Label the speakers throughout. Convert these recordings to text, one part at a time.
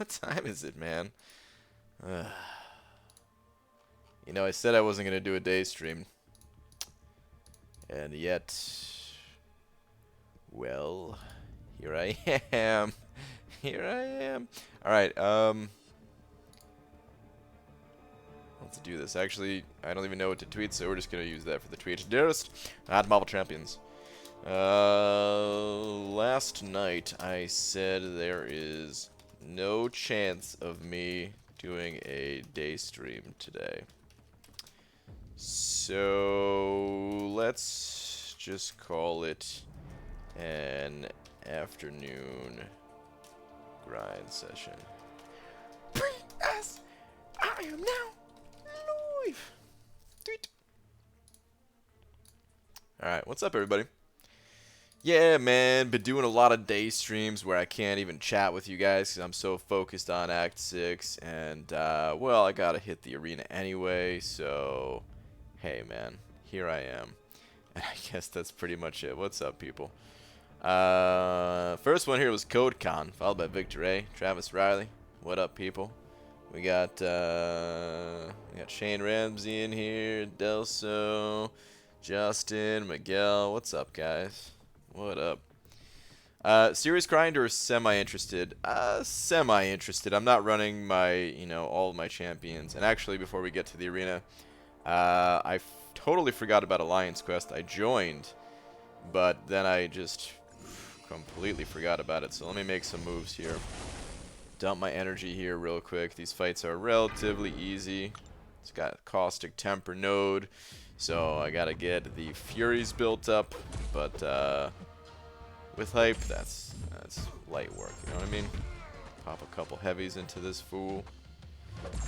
Speaker 1: What time is it, man? Ugh. You know, I said I wasn't going to do a day stream. And yet, well, here I am. Here I am. Alright, let's do this. Actually, I don't even know what to tweet, so we're just going to use that for the tweet. Dearest, at Marvel Champions. Last night I said there is no chance of me doing a day stream today. So let's just call it an afternoon grind session. As I am now live. Tweet. Alright, what's up everybody? Yeah, man, been doing a lot of day streams where I can't even chat with you guys because I'm so focused on Act 6, and, well, I gotta hit the arena anyway, so, hey, man, here I am. And I guess that's pretty much it. What's up, people? First one here was CodeCon, followed by Victor A. Travis Riley. What up, people? We got Shane Ramsey in here, Delso, Justin, Miguel. What's up, guys? What up? Serious grind or semi-interested? Semi-interested. I'm not running my, all of my champions. And actually, before we get to the arena, I totally forgot about Alliance Quest. I joined, but then I just completely forgot about it. So let me make some moves here. Dump my energy here real quick. These fights are relatively easy. It's got Caustic Temper node. So I gotta get the Furies built up, but with hype, that's light work, you know what I mean? Pop a couple heavies into this fool.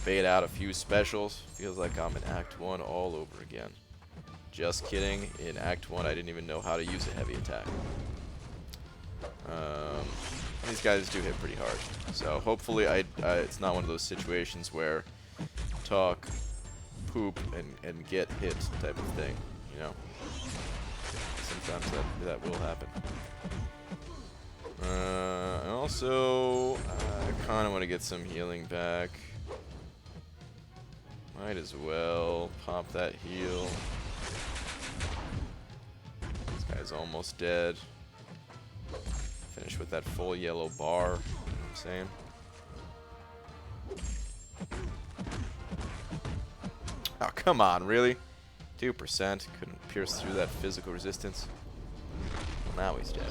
Speaker 1: Bait out a few specials. Feels like I'm in Act 1 all over again. Just kidding. In Act 1, I didn't even know how to use a heavy attack. These guys do hit pretty hard. So hopefully it's not one of those situations where talk, poop, and get hit type of thing, you know. Sometimes that will happen. And also, I kind of want to get some healing back. Might as well pop that heal. This guy's almost dead. Finish with that full yellow bar, you know what I'm saying? Oh, come on, really? 2%. Couldn't pierce through that physical resistance. Well, now he's dead.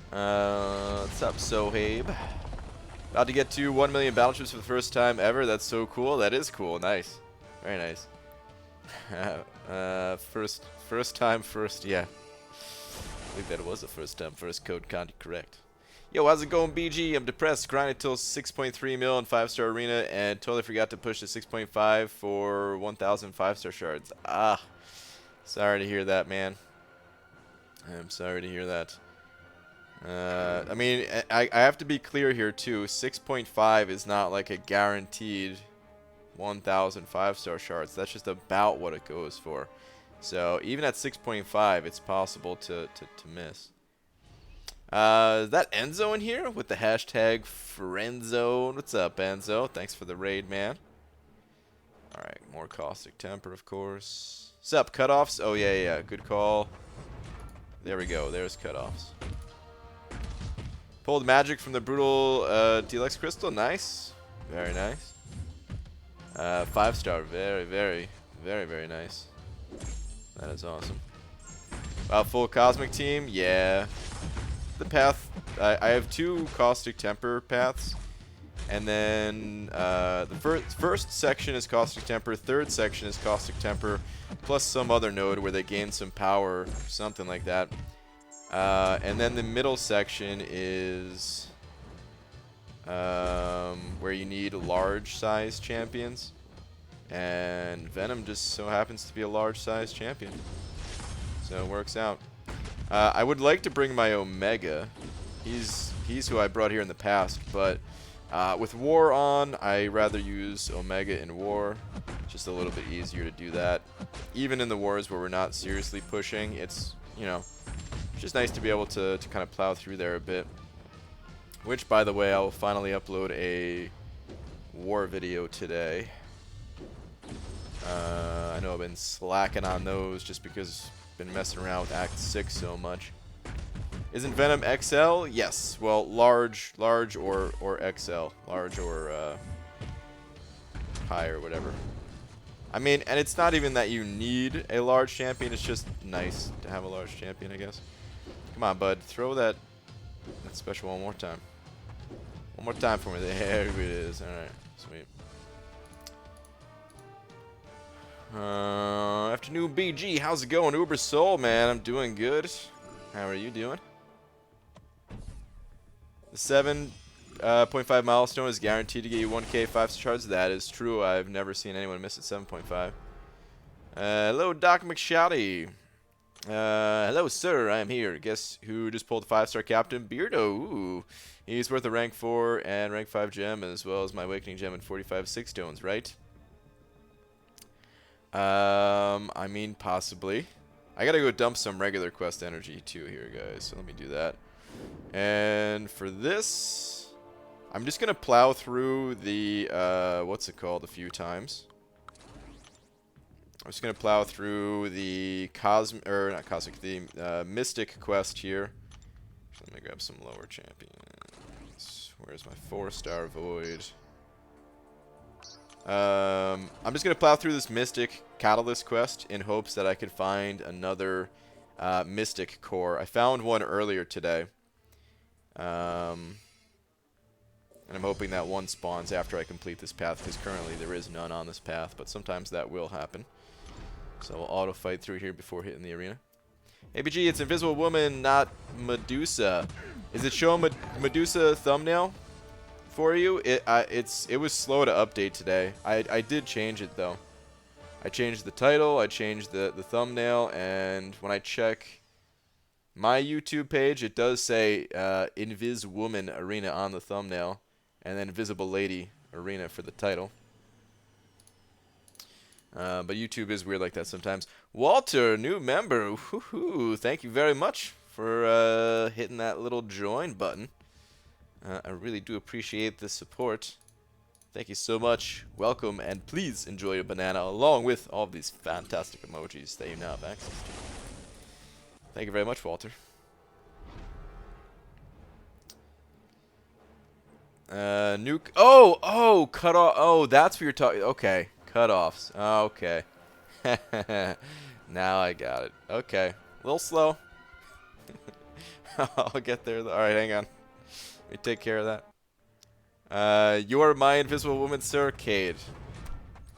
Speaker 1: What's up, Sohaib? About to get to 1 million battleships for the first time ever. That's so cool. That is cool. Nice. Very nice. First time, first, yeah. I think that was the first time, first code content correct. Yo, how's it going, BG? I'm depressed. Grinded till 6.3 mil in 5-star arena and totally forgot to push to 6.5 for 1,000 5-star shards. Ah, sorry to hear that, man. I'm sorry to hear that. I mean, I have to be clear here, too. 6.5 is not like a guaranteed 1,000 5-star shards. That's just about what it goes for. So even at 6.5, it's possible to miss. Is that Enzo in here with the hashtag friendzone? What's up, Enzo? Thanks for the raid, man. Alright, more Caustic Temper, of course. What's up, cutoffs? Oh, yeah, good call. There we go. There's cutoffs. Pulled magic from the Brutal Deluxe Crystal. Nice. Very nice. 5-star. Very, very, very, very nice. That is awesome. Full Cosmic Team. Yeah. The path, I have 2 Caustic Temper paths, and then the first section is Caustic Temper, third section is Caustic Temper, plus some other node where they gain some power, something like that. And then the middle section is where you need large-size champions, and Venom just so happens to be a large-size champion, so it works out. I would like to bring my Omega. He's who I brought here in the past, but with War on, I rather use Omega in War. Just a little bit easier to do that. Even in the wars where we're not seriously pushing, it's, you know, just nice to be able to kind of plow through there a bit. Which, by the way, I will finally upload a war video today. I know I've been slacking on those just because I've been messing around with Act 6 so much. Isn't Venom XL? Yes. Well, large or XL. Large or high or whatever. I mean, and it's not even that you need a large champion. It's just nice to have a large champion, I guess. Come on, bud. Throw that special one more time. One more time for me. There it is. Alright. Sweet. Afternoon, BG. How's it going? Uber Soul, man. I'm doing good. How are you doing? The 7.5 milestone is guaranteed to get you 1k 5-star charges. That is true. I've never seen anyone miss at 7.5. Hello, Doc McShouty. Hello, sir. I am here. Guess who just pulled the 5-star captain? Beardo. Ooh. He's worth a rank 4 and rank 5 gem, as well as my awakening gem and 45 6 stones, right? I mean, possibly. I gotta go dump some regular quest energy too here, guys. So let me do that. And for this, I'm just gonna plow through the what's it called a few times. I'm just gonna plow through the Mystic quest here. Let me grab some lower champions. Where's my 4-star void? I'm just gonna plow through this Mystic Catalyst quest in hopes that I could find another Mystic core. I found one earlier today. And I'm hoping that one spawns after I complete this path, because currently there is none on this path, but sometimes that will happen. So we'll auto fight through here before hitting the arena. ABG, it's Invisible Woman, not Medusa. Is it showing Medusa thumbnail for you? It was slow to update today. I did change it though. I changed the title, I changed the thumbnail, and when I check my YouTube page, it does say Invis Woman Arena on the thumbnail, and then Invisible Lady Arena for the title. But YouTube is weird like that sometimes. Walter, new member. Woohoo! Thank you very much for hitting that little join button. I really do appreciate the support. Thank you so much. Welcome, and please enjoy your banana along with all of these fantastic emojis that you now have access to. Thank you very much, Walter. Nuke. Oh, cut off. Oh, that's what you're talking. Okay, cutoffs. Okay. Now I got it. Okay, a little slow. I'll get there. All right, hang on. Let me take care of that. You are my invisible woman, sir. Cade.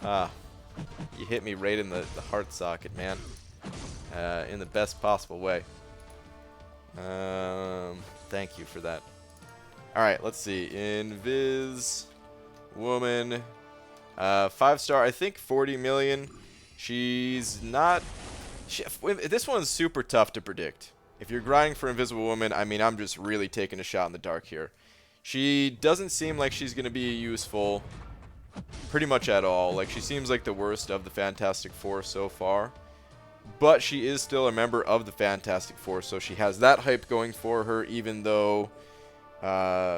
Speaker 1: Ah, you hit me right in the heart socket, man. In the best possible way. Thank you for that. Alright, let's see. Invis Woman. 5-star, I think 40 million. She's not... this one's super tough to predict. If you're grinding for Invisible Woman, I mean, I'm just really taking a shot in the dark here. She doesn't seem like she's going to be useful pretty much at all. Like, she seems like the worst of the Fantastic Four so far. But she is still a member of the Fantastic Four, so she has that hype going for her, even though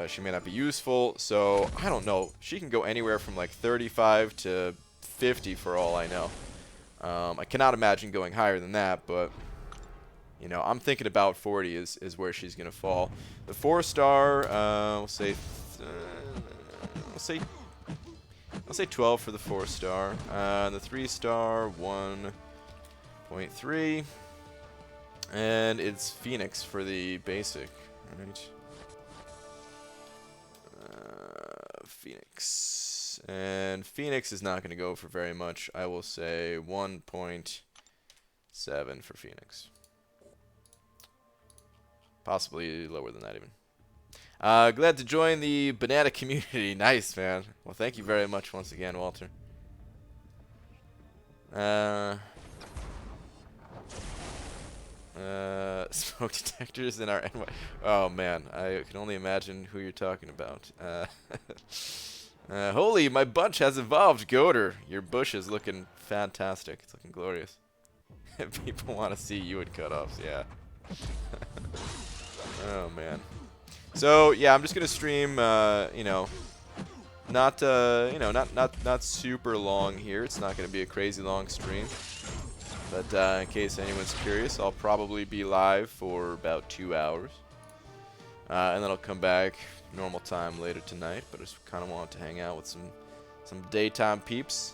Speaker 1: she may not be useful. So, I don't know. She can go anywhere from like 35 to 50 for all I know. I cannot imagine going higher than that, but... you know, I'm thinking about 40 is where she's going to fall. The 4-star, we'll say 12 for the 4-star. The 3-star, 1.3. And it's Phoenix for the basic. All right. Phoenix. And Phoenix is not going to go for very much. I will say 1.7 for Phoenix. Possibly lower than that even. Glad to join the banana community. Nice, man. Well, thank you very much once again, Walter. Smoke detectors in our NY. Oh, man. I can only imagine who you're talking about. Holy, my bunch has evolved, Goater. Your bush is looking fantastic. It's looking glorious. People want to see you at cutoffs, yeah. Oh, man. So yeah, I'm just gonna stream. You know, not not super long here. It's not gonna be a crazy long stream. But in case anyone's curious, I'll probably be live for about 2 hours. And then I'll come back normal time later tonight. But I just kind of wanted to hang out with some daytime peeps.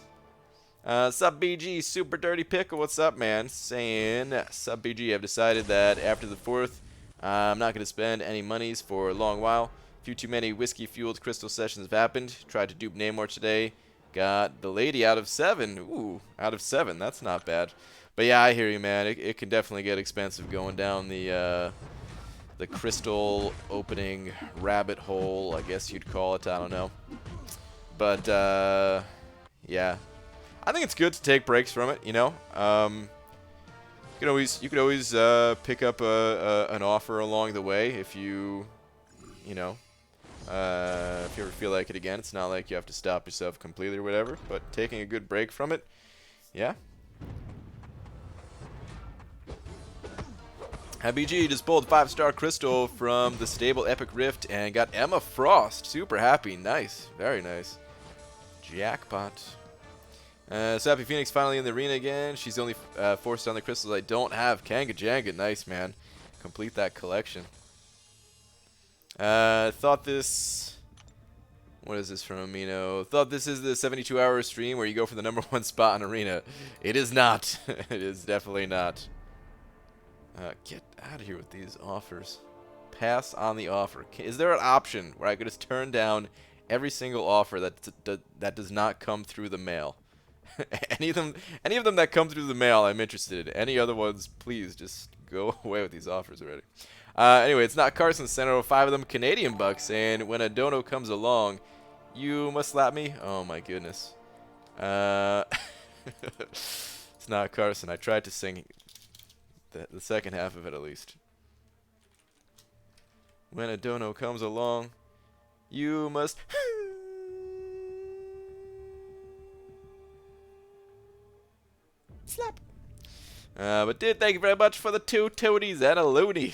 Speaker 1: Sup BG, Super Dirty Pickle, what's up, man? Saying, sup BG, I've decided that after the 4th, I'm not going to spend any monies for a long while. A few too many whiskey-fueled crystal sessions have happened. Tried to dupe Namor today. Got the lady out of 7. Ooh, out of 7, that's not bad. But yeah, I hear you, man. It can definitely get expensive going down the crystal opening rabbit hole, I guess you'd call it. I don't know. But, yeah. I think it's good to take breaks from it, you know. You could always pick up an offer along the way if you know, if you ever feel like it again. It's not like you have to stop yourself completely or whatever, but taking a good break from it, yeah. BG just pulled 5-star crystal from the stable Epic Rift and got Emma Frost. Super happy. Nice. Very nice. Jackpot. Sappy Phoenix finally in the arena again. She's the only forced on the crystals I don't have. Kanga Janga. Nice, man. Complete that collection. Thought this... What is this from Amino? Thought this is the 72-hour stream where you go for the #1 spot in arena. It is not. It is definitely not. Get out of here with these offers. Pass on the offer. Is there an option where I could just turn down every single offer that does not come through the mail? any of them that come through the mail, I'm interested in. Any other ones, please just go away with these offers already. Anyway, it's not Carson. Sent over 5 of them Canadian bucks, and when a dono comes along, you must slap me. Oh my goodness. It's not Carson. I tried to sing the second half of it at least. When a dono comes along, you must... slap. But dude, thank you very much for the 2 toadies and a loony.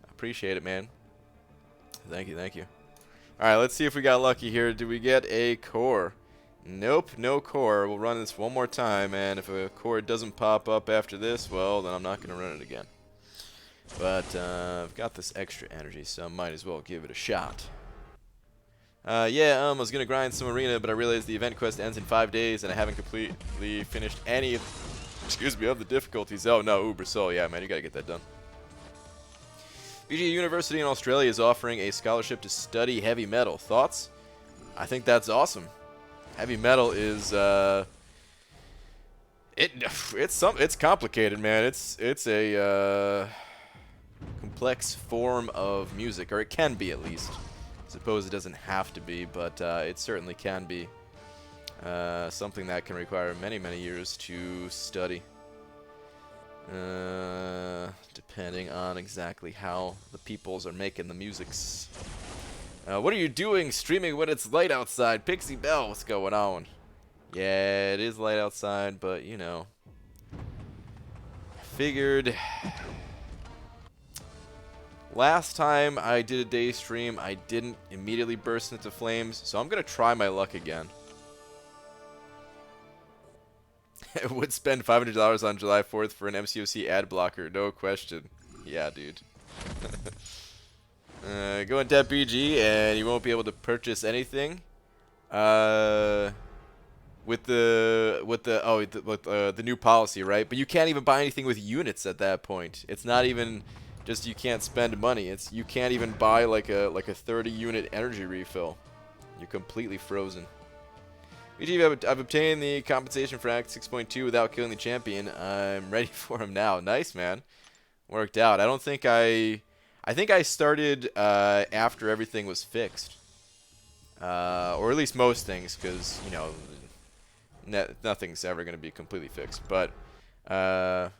Speaker 1: Appreciate it, man. Thank you, thank you. Alright, let's see if we got lucky here. Do we get a core? Nope, no core. We'll run this one more time, and if a core doesn't pop up after this, well, then I'm not going to run it again. But I've got this extra energy, so I might as well give it a shot. Yeah, I was going to grind some arena, but I realized the event quest ends in 5 days, and I haven't completely finished any, excuse me, of the difficulties. Oh, no, Uber Soul. Yeah, man, you got to get that done. BG University in Australia is offering a scholarship to study heavy metal. Thoughts? I think that's awesome. Heavy metal is it's complicated, man. It's a complex form of music, or it can be at least. I suppose it doesn't have to be, but it certainly can be something that can require many years to study. Depending on exactly how the peoples are making the musics. What are you doing streaming when it's light outside? Pixie Bell, what's going on? Yeah, it is light outside, but you know. Figured last time I did a day stream, I didn't immediately burst into flames, so I'm gonna try my luck again. I would spend $500 on July 4th for an MCOC ad blocker, no question. Yeah, dude. Go in Debt BG and you won't be able to purchase anything. With the new policy, right? But you can't even buy anything with units at that point. It's not even just you can't spend money. It's you can't even buy like a 30-unit energy refill. You're completely frozen. BG, I've obtained the compensation for Act 6.2 without killing the champion. I'm ready for him now. Nice, man. Worked out. I don't think I think I started after everything was fixed. Or at least most things, because, you know, nothing's ever going to be completely fixed. But I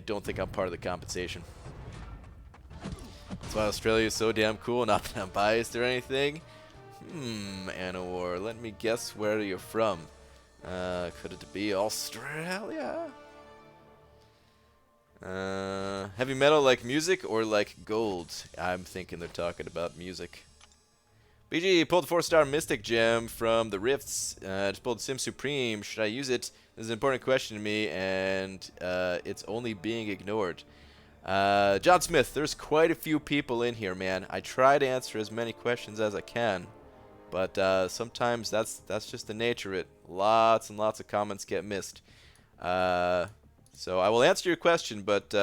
Speaker 1: don't think I'm part of the compensation. That's why Australia is so damn cool. Not that I'm biased or anything. Anowar, let me guess where you're from. Could it be Australia? Heavy metal like music or like gold? I'm thinking they're talking about music. BG pulled 4-star Mystic Gem from the Rifts. Just pulled Sim Supreme. Should I use it? This is an important question to me, and it's only being ignored. John Smith, there's quite a few people in here, man. I try to answer as many questions as I can, but sometimes that's just the nature of it. Lots and lots of comments get missed. So I will answer your question, but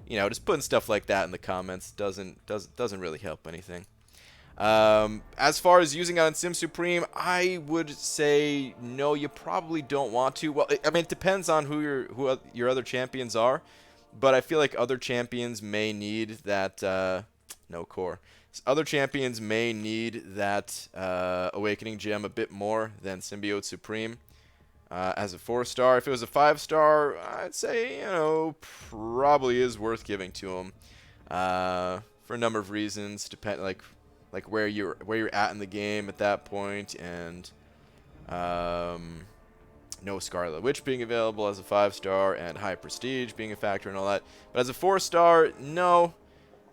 Speaker 1: you know, just putting stuff like that in the comments doesn't really help anything. As far as using it on Sim Supreme, I would say no. You probably don't want to. Well, I mean, it depends on who your other champions are, but I feel like other champions may need that. No core. Other champions may need that Awakening Gem a bit more than Symbiote Supreme. As a 4-star, if it was a 5-star, I'd say, you know, probably is worth giving to him for a number of reasons, like where you're at in the game at that point, and no Scarlet Witch being available as a 5-star, and high prestige being a factor and all that. But as a 4-star, no.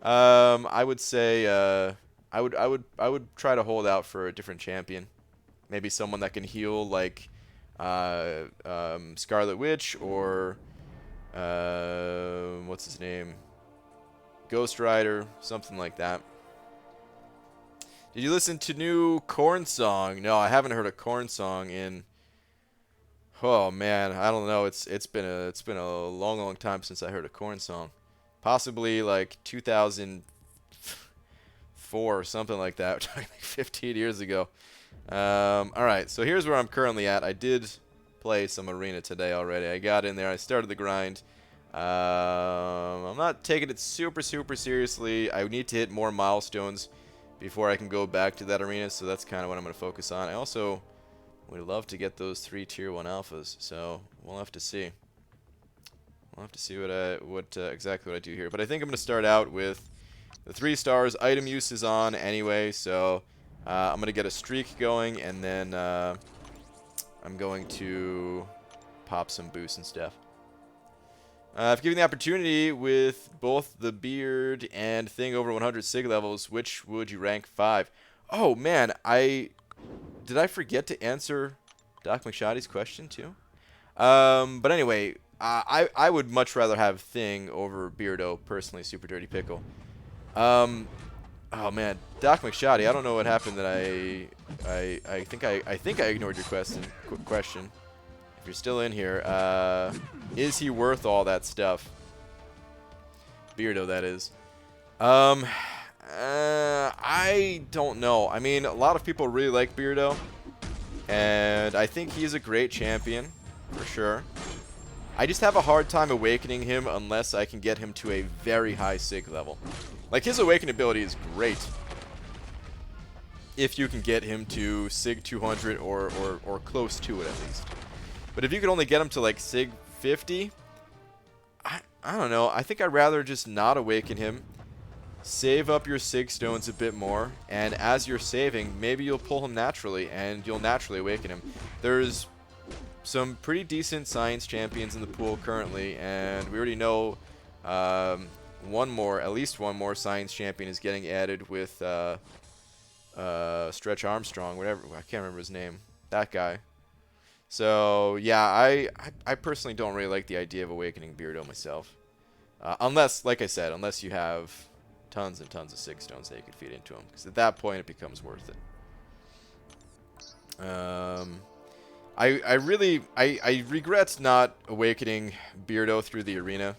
Speaker 1: I would say I would try to hold out for a different champion, maybe someone that can heal like Scarlet Witch or what's his name, Ghost Rider, something like that. Did you listen to new Korn song? No, I haven't heard a Korn song in. Oh man, I don't know. It's been a long time since I heard a Korn song. Possibly like 2004 or something like that. Like 15 years ago. All right, so here's where I'm currently at. I did play some arena today already. I got in there. I started the grind. I'm not taking it super seriously. I need to hit more milestones before I can go back to that arena, so that's kind of what I'm going to focus on. I also would love to get those 3 tier 1 alphas, so we'll have to see. We'll have to see exactly what I do here. But I think I'm going to start out with the 3 stars. Item use is on anyway, so I'm going to get a streak going, and then I'm going to pop some boosts and stuff. If given the opportunity with both the beard and thing over 100 sig levels, which would you rank 5? Oh man, did I forget to answer Doc McShoddy's question too? But anyway, I would much rather have Thing over Beardo, personally. Super Dirty Pickle. Oh man, Doc McShoddy, I don't know what happened that I think I ignored your question. Quick question. If you're still in here, is he worth all that stuff? Beardo, that is. I don't know. I mean, a lot of people really like Beardo, and I think he's a great champion, for sure. I just have a hard time awakening him unless I can get him to a very high sig level. Like, his awaken ability is great if you can get him to sig 200 or close to it at least. But if you could only get him to like sig 50, I don't know. I think I'd rather just not awaken him. Save up your sig stones a bit more, and as you're saving, maybe you'll pull him naturally, and you'll naturally awaken him. There's some pretty decent science champions in the pool currently, and we already know at least one more science champion is getting added with Stretch Armstrong, whatever. I can't remember his name. That guy. So yeah, I personally don't really like the idea of awakening Beardo myself, unless, like I said, unless you have tons and tons of sig stones that you could feed into him, because at that point it becomes worth it. I regret not awakening Beardo through the arena.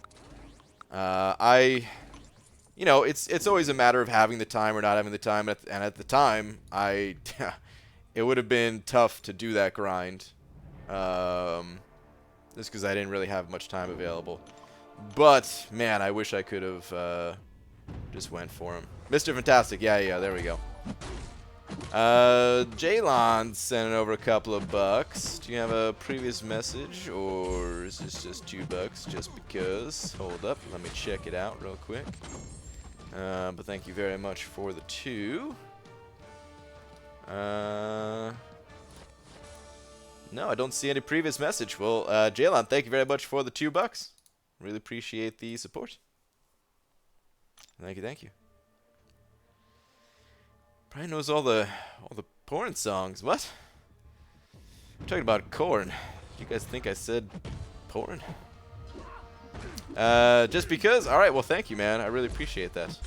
Speaker 1: You know, it's always a matter of having the time or not having the time, and at the time, it would have been tough to do that grind, just because I didn't really have much time available. But man, I wish I could have just went for him. Mr. Fantastic, yeah, there we go. Jaylon sending over a couple of bucks. Do you have a previous message, or is this just $2 just because? Hold up, let me check it out real quick. But thank you very much for the 2. No, I don't see any previous message. Well, Jaylon, thank you very much for the $2. Really appreciate the support. Thank you, thank you. Probably knows all the porn songs. What? I'm talking about corn. You guys think I said porn? Just because? Alright, well thank you, man. I really appreciate that.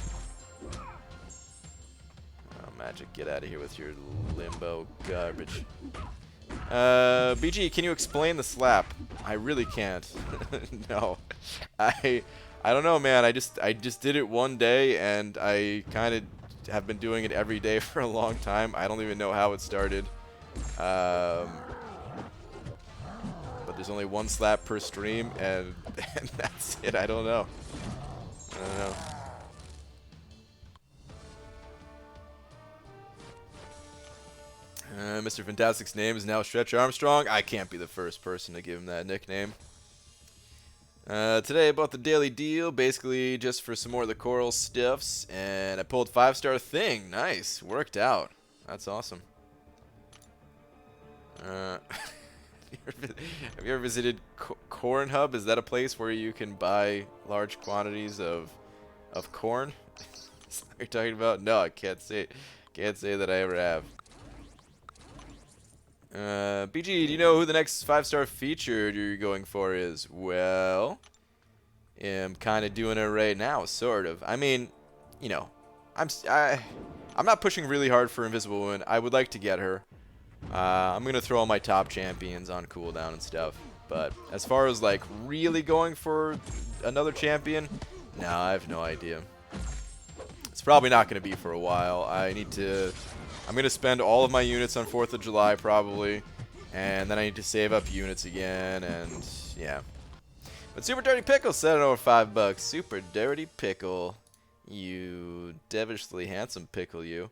Speaker 1: Oh, Magic, get out of here with your limbo garbage. BG, can you explain the slap? I really can't. No. I don't know, man. I just did it one day, and I kind of have been doing it every day for a long time. I don't even know how it started. But there's only one slap per stream, and that's it. I don't know. I don't know. Mr. Fantastic's name is now Stretch Armstrong. I can't be the first person to give him that nickname. Today I bought the daily deal, basically just for some more of the coral stuffs, and I pulled 5-star thing. Nice, worked out. That's awesome. Have you ever visited Corn Hub? Is that a place where you can buy large quantities of corn? Is that what you're talking about? No, I can't say that I ever have. BG, do you know who the next 5-star featured you're going for is? Well, I'm kind of doing it right now, sort of. I mean, you know, I'm not pushing really hard for Invisible Woman. I would like to get her. I'm gonna throw all my top champions on cooldown and stuff. But as far as like really going for another champion, no, I have no idea. It's probably not gonna be for a while. I'm going to spend all of my units on 4th of July, probably. And then I need to save up units again, and yeah. But Super Dirty Pickle said it over $5. Super Dirty Pickle. You devilishly handsome pickle, you.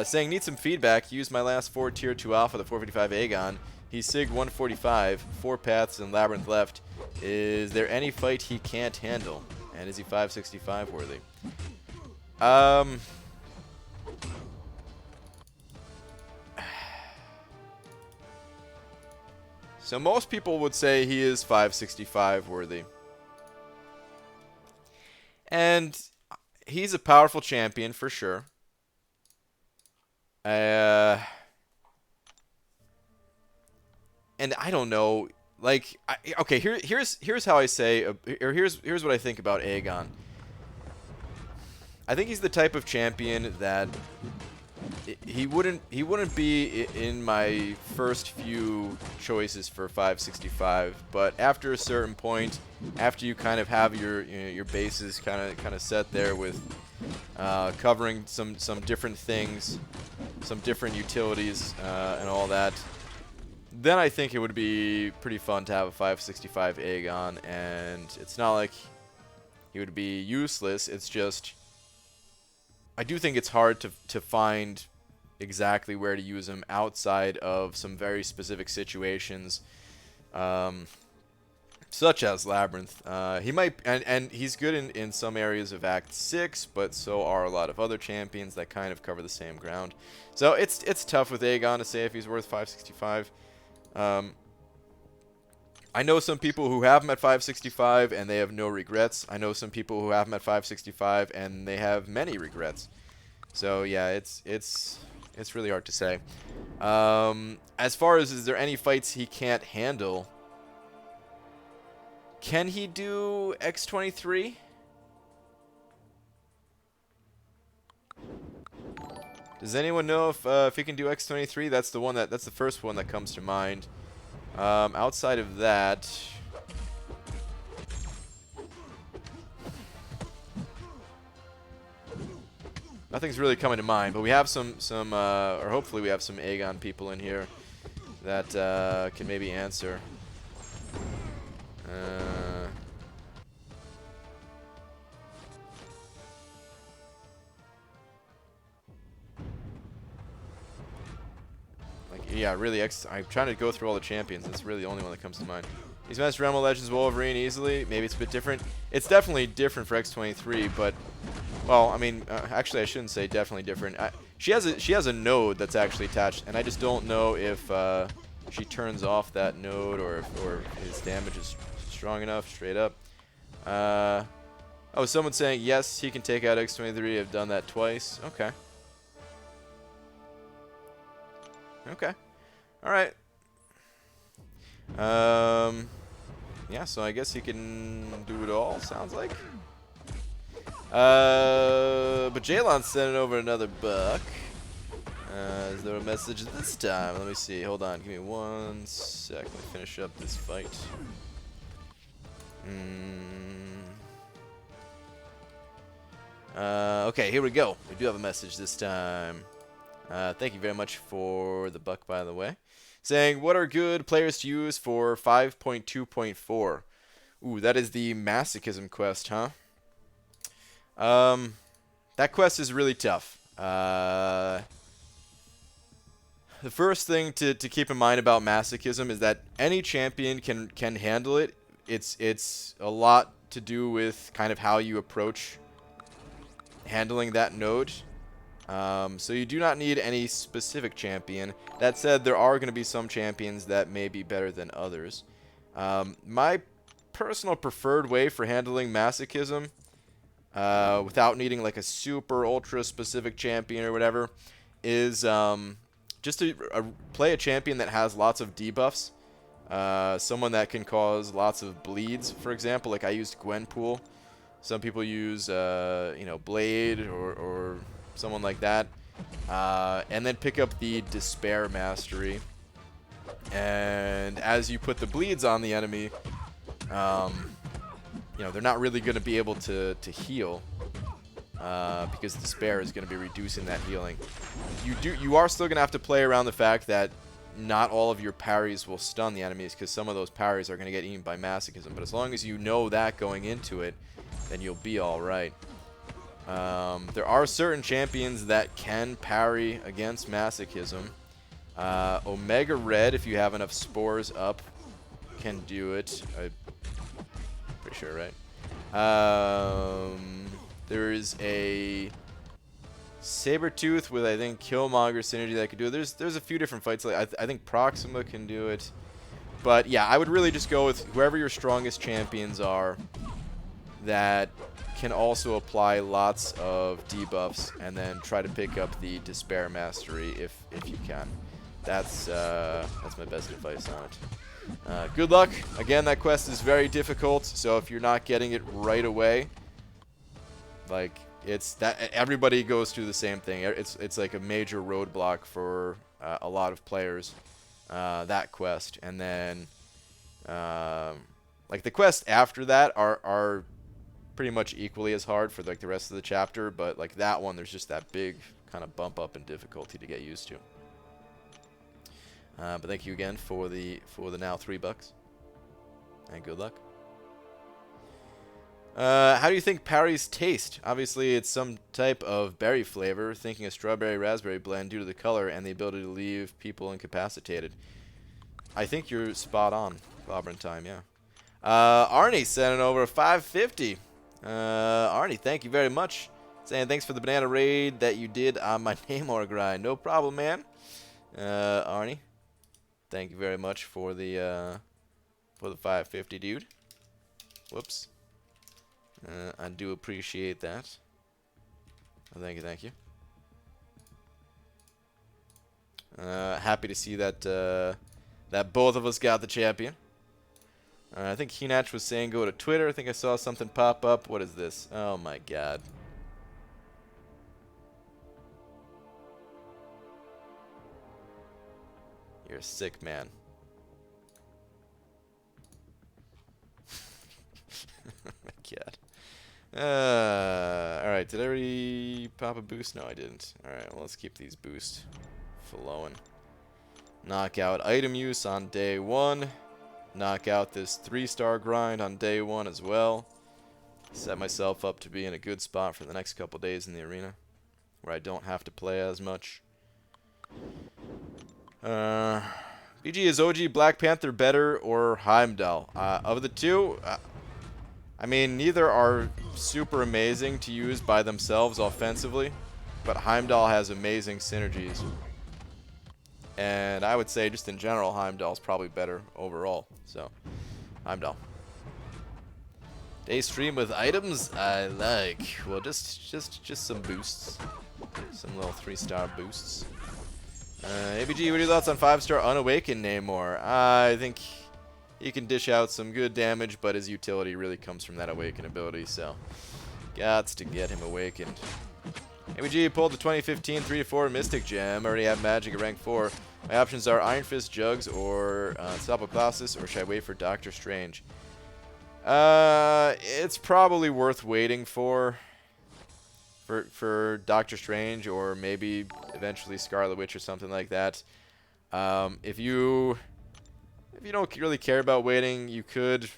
Speaker 1: Saying, need some feedback. Use my last 4 Tier 2 Alpha, the 455 Aegon. He's Sig 145, 4 paths and Labyrinth left. Is there any fight he can't handle? And is he 565 worthy? So most people would say he is 565 worthy. And he's a powerful champion for sure. And I don't know, like, okay, here's how I say, or here's what I think about Aegon. I think he's the type of champion that he wouldn't be in my first few choices for 565, but after a certain point, after you kind of have your bases kind of set there with covering some different things, some different utilities and all that, then I think it would be pretty fun to have a 565 Aegon. And it's not like he would be useless, it's just I do think it's hard to find exactly where to use him outside of some very specific situations, such as Labyrinth. He might, and he's good in some areas of Act 6, but so are a lot of other champions that kind of cover the same ground. So it's tough with Aegon to say if he's worth 565. I know some people who have him at 565 and they have no regrets. I know some people who have him at 565 and they have many regrets. So yeah, it's really hard to say. As far as is there any fights he can't handle? Can he do X23? Does anyone know if he can do X23? That's the first one that comes to mind. Outside of that, nothing's really coming to mind. But we have some or hopefully we have some Aegon people in here that can maybe answer. Yeah, really, I'm trying to go through all the champions. That's really the only one that comes to mind. He's Master Realm of Legends Wolverine easily. Maybe it's a bit different. It's definitely different for X23, but, well, I mean, actually, I shouldn't say definitely different. She has a node that's actually attached, and I just don't know if she turns off that node or his damage is strong enough, straight up. Oh, someone's saying, yes, he can take out X23. I've done that twice. Okay. Okay. Alright. Yeah, so I guess he can do it all, sounds like. But Jalon's sending over another buck. Is there a message this time? Let me see. Hold on. Give me 1 sec. Let me finish up this fight. Okay, here we go. We do have a message this time. Thank you very much for the buck, by the way. Saying, what are good players to use for 5.2.4? Ooh, that is the masochism quest, huh? That quest is really tough. The first thing to keep in mind about masochism is that any champion can handle it. It's a lot to do with kind of how you approach handling that node. So you do not need any specific champion. That said, there are going to be some champions that may be better than others. My personal preferred way for handling masochism, without needing like a super ultra specific champion or whatever, is just to play a champion that has lots of debuffs. Someone that can cause lots of bleeds, for example. Like I used Gwenpool. Some people use, you know, Blade or someone like that. And then pick up the Despair Mastery. And as you put the bleeds on the enemy, you know, they're not really going to be able to heal. Because Despair is going to be reducing that healing. You are still going to have to play around the fact that not all of your parries will stun the enemies, because some of those parries are going to get eaten by masochism. But as long as you know that going into it, then you'll be alright. There are certain champions that can parry against masochism. Omega Red, if you have enough spores up, can do it. I'm pretty sure, right? There is a Sabretooth with, I think, Killmonger synergy that could do it. There's a few different fights. Like I think Proxima can do it. But yeah, I would really just go with whoever your strongest champions are that can also apply lots of debuffs, and then try to pick up the Despair Mastery if you can. That's my best advice on it. Good luck. Again, that quest is very difficult, so if you're not getting it right away, like it's that everybody goes through the same thing. It's like a major roadblock for a lot of players. That quest, and then like the quests after that are pretty much equally as hard for like the rest of the chapter, but like that one, there's just that big kind of bump up in difficulty to get used to. But thank you again for the now $3, and good luck. How do you think parries taste? Obviously, it's some type of berry flavor. Thinking a strawberry-raspberry blend due to the color and the ability to leave people incapacitated. I think you're spot on, Labyrinth time, yeah. Arnie sending over 550. Arnie, thank you very much. Saying thanks for the banana raid that you did on my Namor grind. No problem, man. Arnie, thank you very much for the 550, dude. Whoops. I do appreciate that. Thank you, thank you. Happy to see that that both of us got the champion. I think Hinach was saying go to Twitter. I think I saw something pop up. What is this? Oh my god. You're a sick man. Oh my god. Alright, did I already pop a boost? No, I didn't. Alright, well, let's keep these boosts flowing. Knockout item use on day 1. Knock out this 3-star grind on day 1 as well. Set myself up to be in a good spot for the next couple days in the arena, where I don't have to play as much. BG, is OG Black Panther better or Heimdall? Of the two, I mean, neither are super amazing to use by themselves offensively, but Heimdall has amazing synergies. And I would say, just in general, Heimdall's probably better overall. So, Heimdall. Day stream with items I like. Well, just some boosts. Some little 3-star boosts. ABG, what are your thoughts on 5-star Unawakened Namor? I think he can dish out some good damage, but his utility really comes from that Awaken ability, so gots to get him awakened. ABG pulled the 2015 3-4 Mystic Gem. Already have Magic at rank 4. My options are Iron Fist, Jugs, or Unstoppable Colossus, or should I wait for Doctor Strange? It's probably worth waiting for Doctor Strange, or maybe eventually Scarlet Witch or something like that. If you don't really care about waiting, you could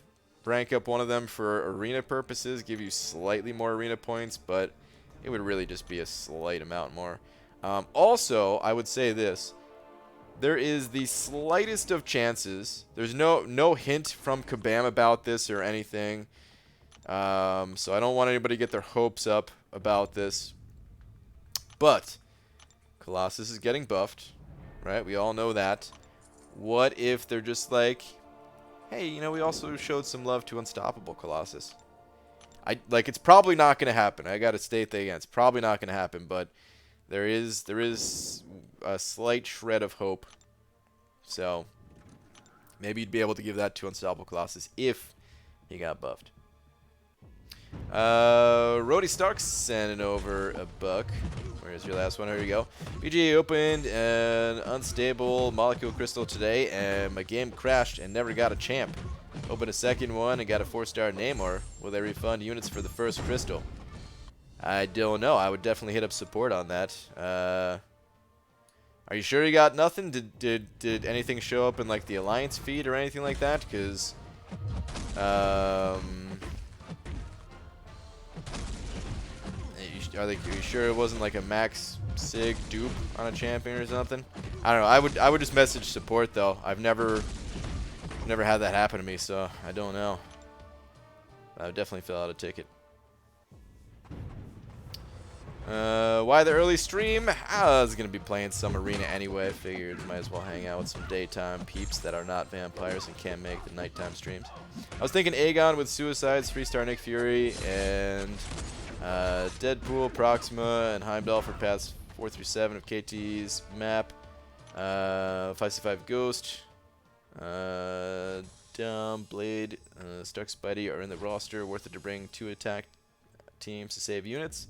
Speaker 1: rank up one of them for arena purposes, give you slightly more arena points, but it would really just be a slight amount more. Also, I would say this. There is the slightest of chances. There's no hint from Kabam about this or anything. So I don't want anybody to get their hopes up about this. But Colossus is getting buffed, right? We all know that. What if they're just like, hey, you know, we also showed some love to Unstoppable Colossus. It's probably not going to happen. I got to state that again. It's probably not going to happen, but there is a slight shred of hope. So maybe you'd be able to give that to Unstoppable Colossus if he got buffed. Rhodey Starks sending over a buck. Where's your last one? Here you go. BGA opened an unstable molecule crystal today, and my game crashed and never got a champ. Opened a second one and got a 4-star Namor. Will they refund units for the first crystal? I don't know. I would definitely hit up support on that. Are you sure you got nothing? Did anything show up in like the Alliance feed or anything like that? Because are you sure it wasn't like a max sig dupe on a champion or something? I don't know. I would just message support though. I've never had that happen to me, so I don't know. I would definitely fill out a ticket. Why the early stream? I was gonna be playing some arena anyway. Figured might as well hang out with some daytime peeps that are not vampires and can't make the nighttime streams. I was thinking Aegon with Suicides, 3-star Nick Fury, and Deadpool, Proxima, and Heimdall for paths 4 through 7 of KT's map. 5C5 Ghost, Dumb, Blade, Stark, Spidey are in the roster. Worth it to bring 2 attack teams to save units.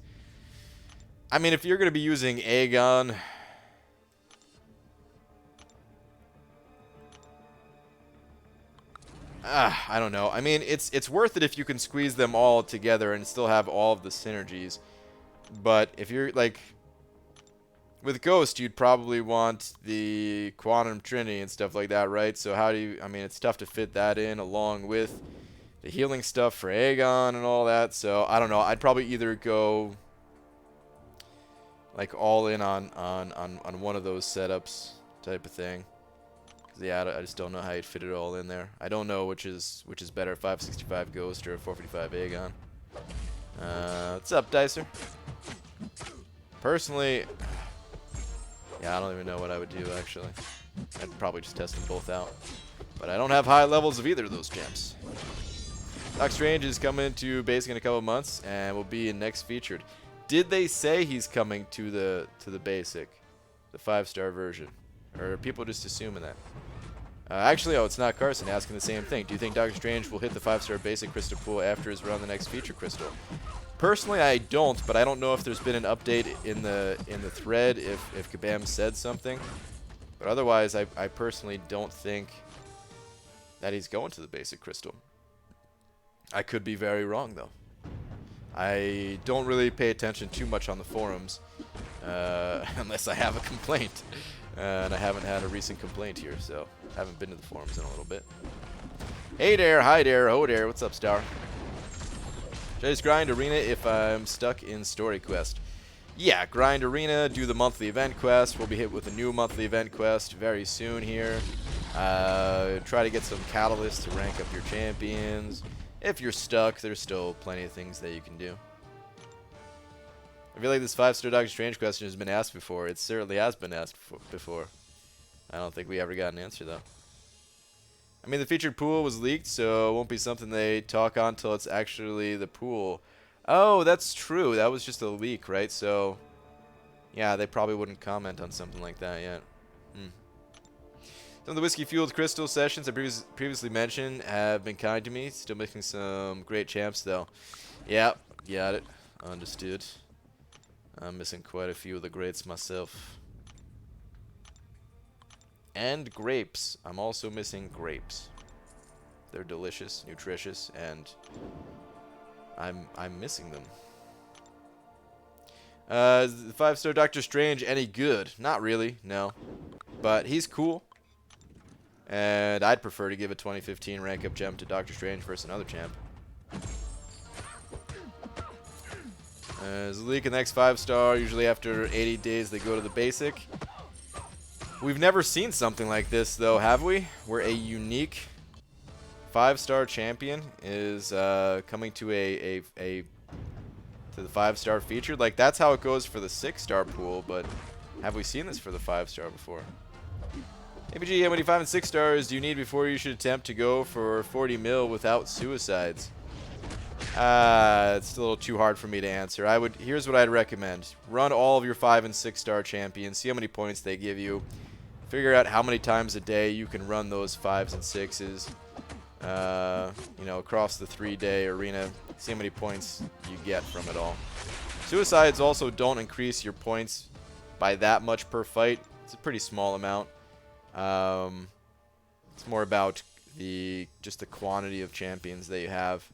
Speaker 1: I mean, if you're going to be using Aegon, I don't know. I mean, it's worth it if you can squeeze them all together and still have all of the synergies. But if you're like with Ghost, you'd probably want the Quantum Trinity and stuff like that, right? So how do you? I mean, it's tough to fit that in along with the healing stuff for Aegon and all that. So I don't know. I'd probably either go like all in on one of those setups type of thing. Yeah, I just don't know how you'd fit it all in there. I don't know which is better, 565 Ghost or 455 Aegon. What's up, Dicer? Personally, yeah, I don't even know what I would do, actually. I'd probably just test them both out. But I don't have high levels of either of those gems. Doc Strange is coming to Basic in a couple months and will be in next featured. Did they say he's coming to the Basic, the 5-star version? Or are people just assuming that? Actually, it's not Carson asking the same thing. Do you think Doctor Strange will hit the 5-star Basic Crystal Pool after his run the next feature Crystal? Personally, I don't, but I don't know if there's been an update in the thread if Kabam said something. But otherwise, I personally don't think that he's going to the Basic Crystal. I could be very wrong, though. I don't really pay attention too much on the forums, unless I have a complaint. And I haven't had a recent complaint here, so I haven't been to the forums in a little bit. Hey there, hi there, ho there, what's up, Star? Should I just grind Arena if I'm stuck in Story Quest? Yeah, grind Arena, do the monthly event quest. We'll be hit with a new monthly event quest very soon here. Try to get some catalysts to rank up your champions. If you're stuck, there's still plenty of things that you can do. I feel like this 5-star Doctor Strange question has been asked before. It certainly has been asked before. I don't think we ever got an answer, though. I mean, the featured pool was leaked, so it won't be something they talk on until it's actually the pool. Oh, that's true. That was just a leak, right? So, yeah, they probably wouldn't comment on something like that yet. Some of the whiskey-fueled crystal sessions I previously mentioned have been kind to me. Still making some great champs, though. Yep, got it. Understood. I'm missing quite a few of the greats myself. And grapes. I'm also missing grapes. They're delicious, nutritious, and I'm missing them. Is the 5-star Doctor Strange any good? Not really, no. But he's cool. And I'd prefer to give a 2015 rank up gem to Doctor Strange versus another champ. As a leak in the next 5-star, usually after 80 days they go to the basic. We've never seen something like this though, have we? Where a unique 5-star champion is coming to to the 5-star featured. Like, that's how it goes for the 6-star pool, but have we seen this for the 5-star before? APG, how many 5 and 6 stars do you need before you should attempt to go for 40 mil without suicides? It's a little too hard for me to answer. Here's what I'd recommend. Run all of your 5 and 6-star champions, see how many points they give you. Figure out how many times a day you can run those 5s and 6s. You know, across the 3-day arena. See how many points you get from it all. Suicides also don't increase your points by that much per fight. It's a pretty small amount. It's more about just the quantity of champions that you have.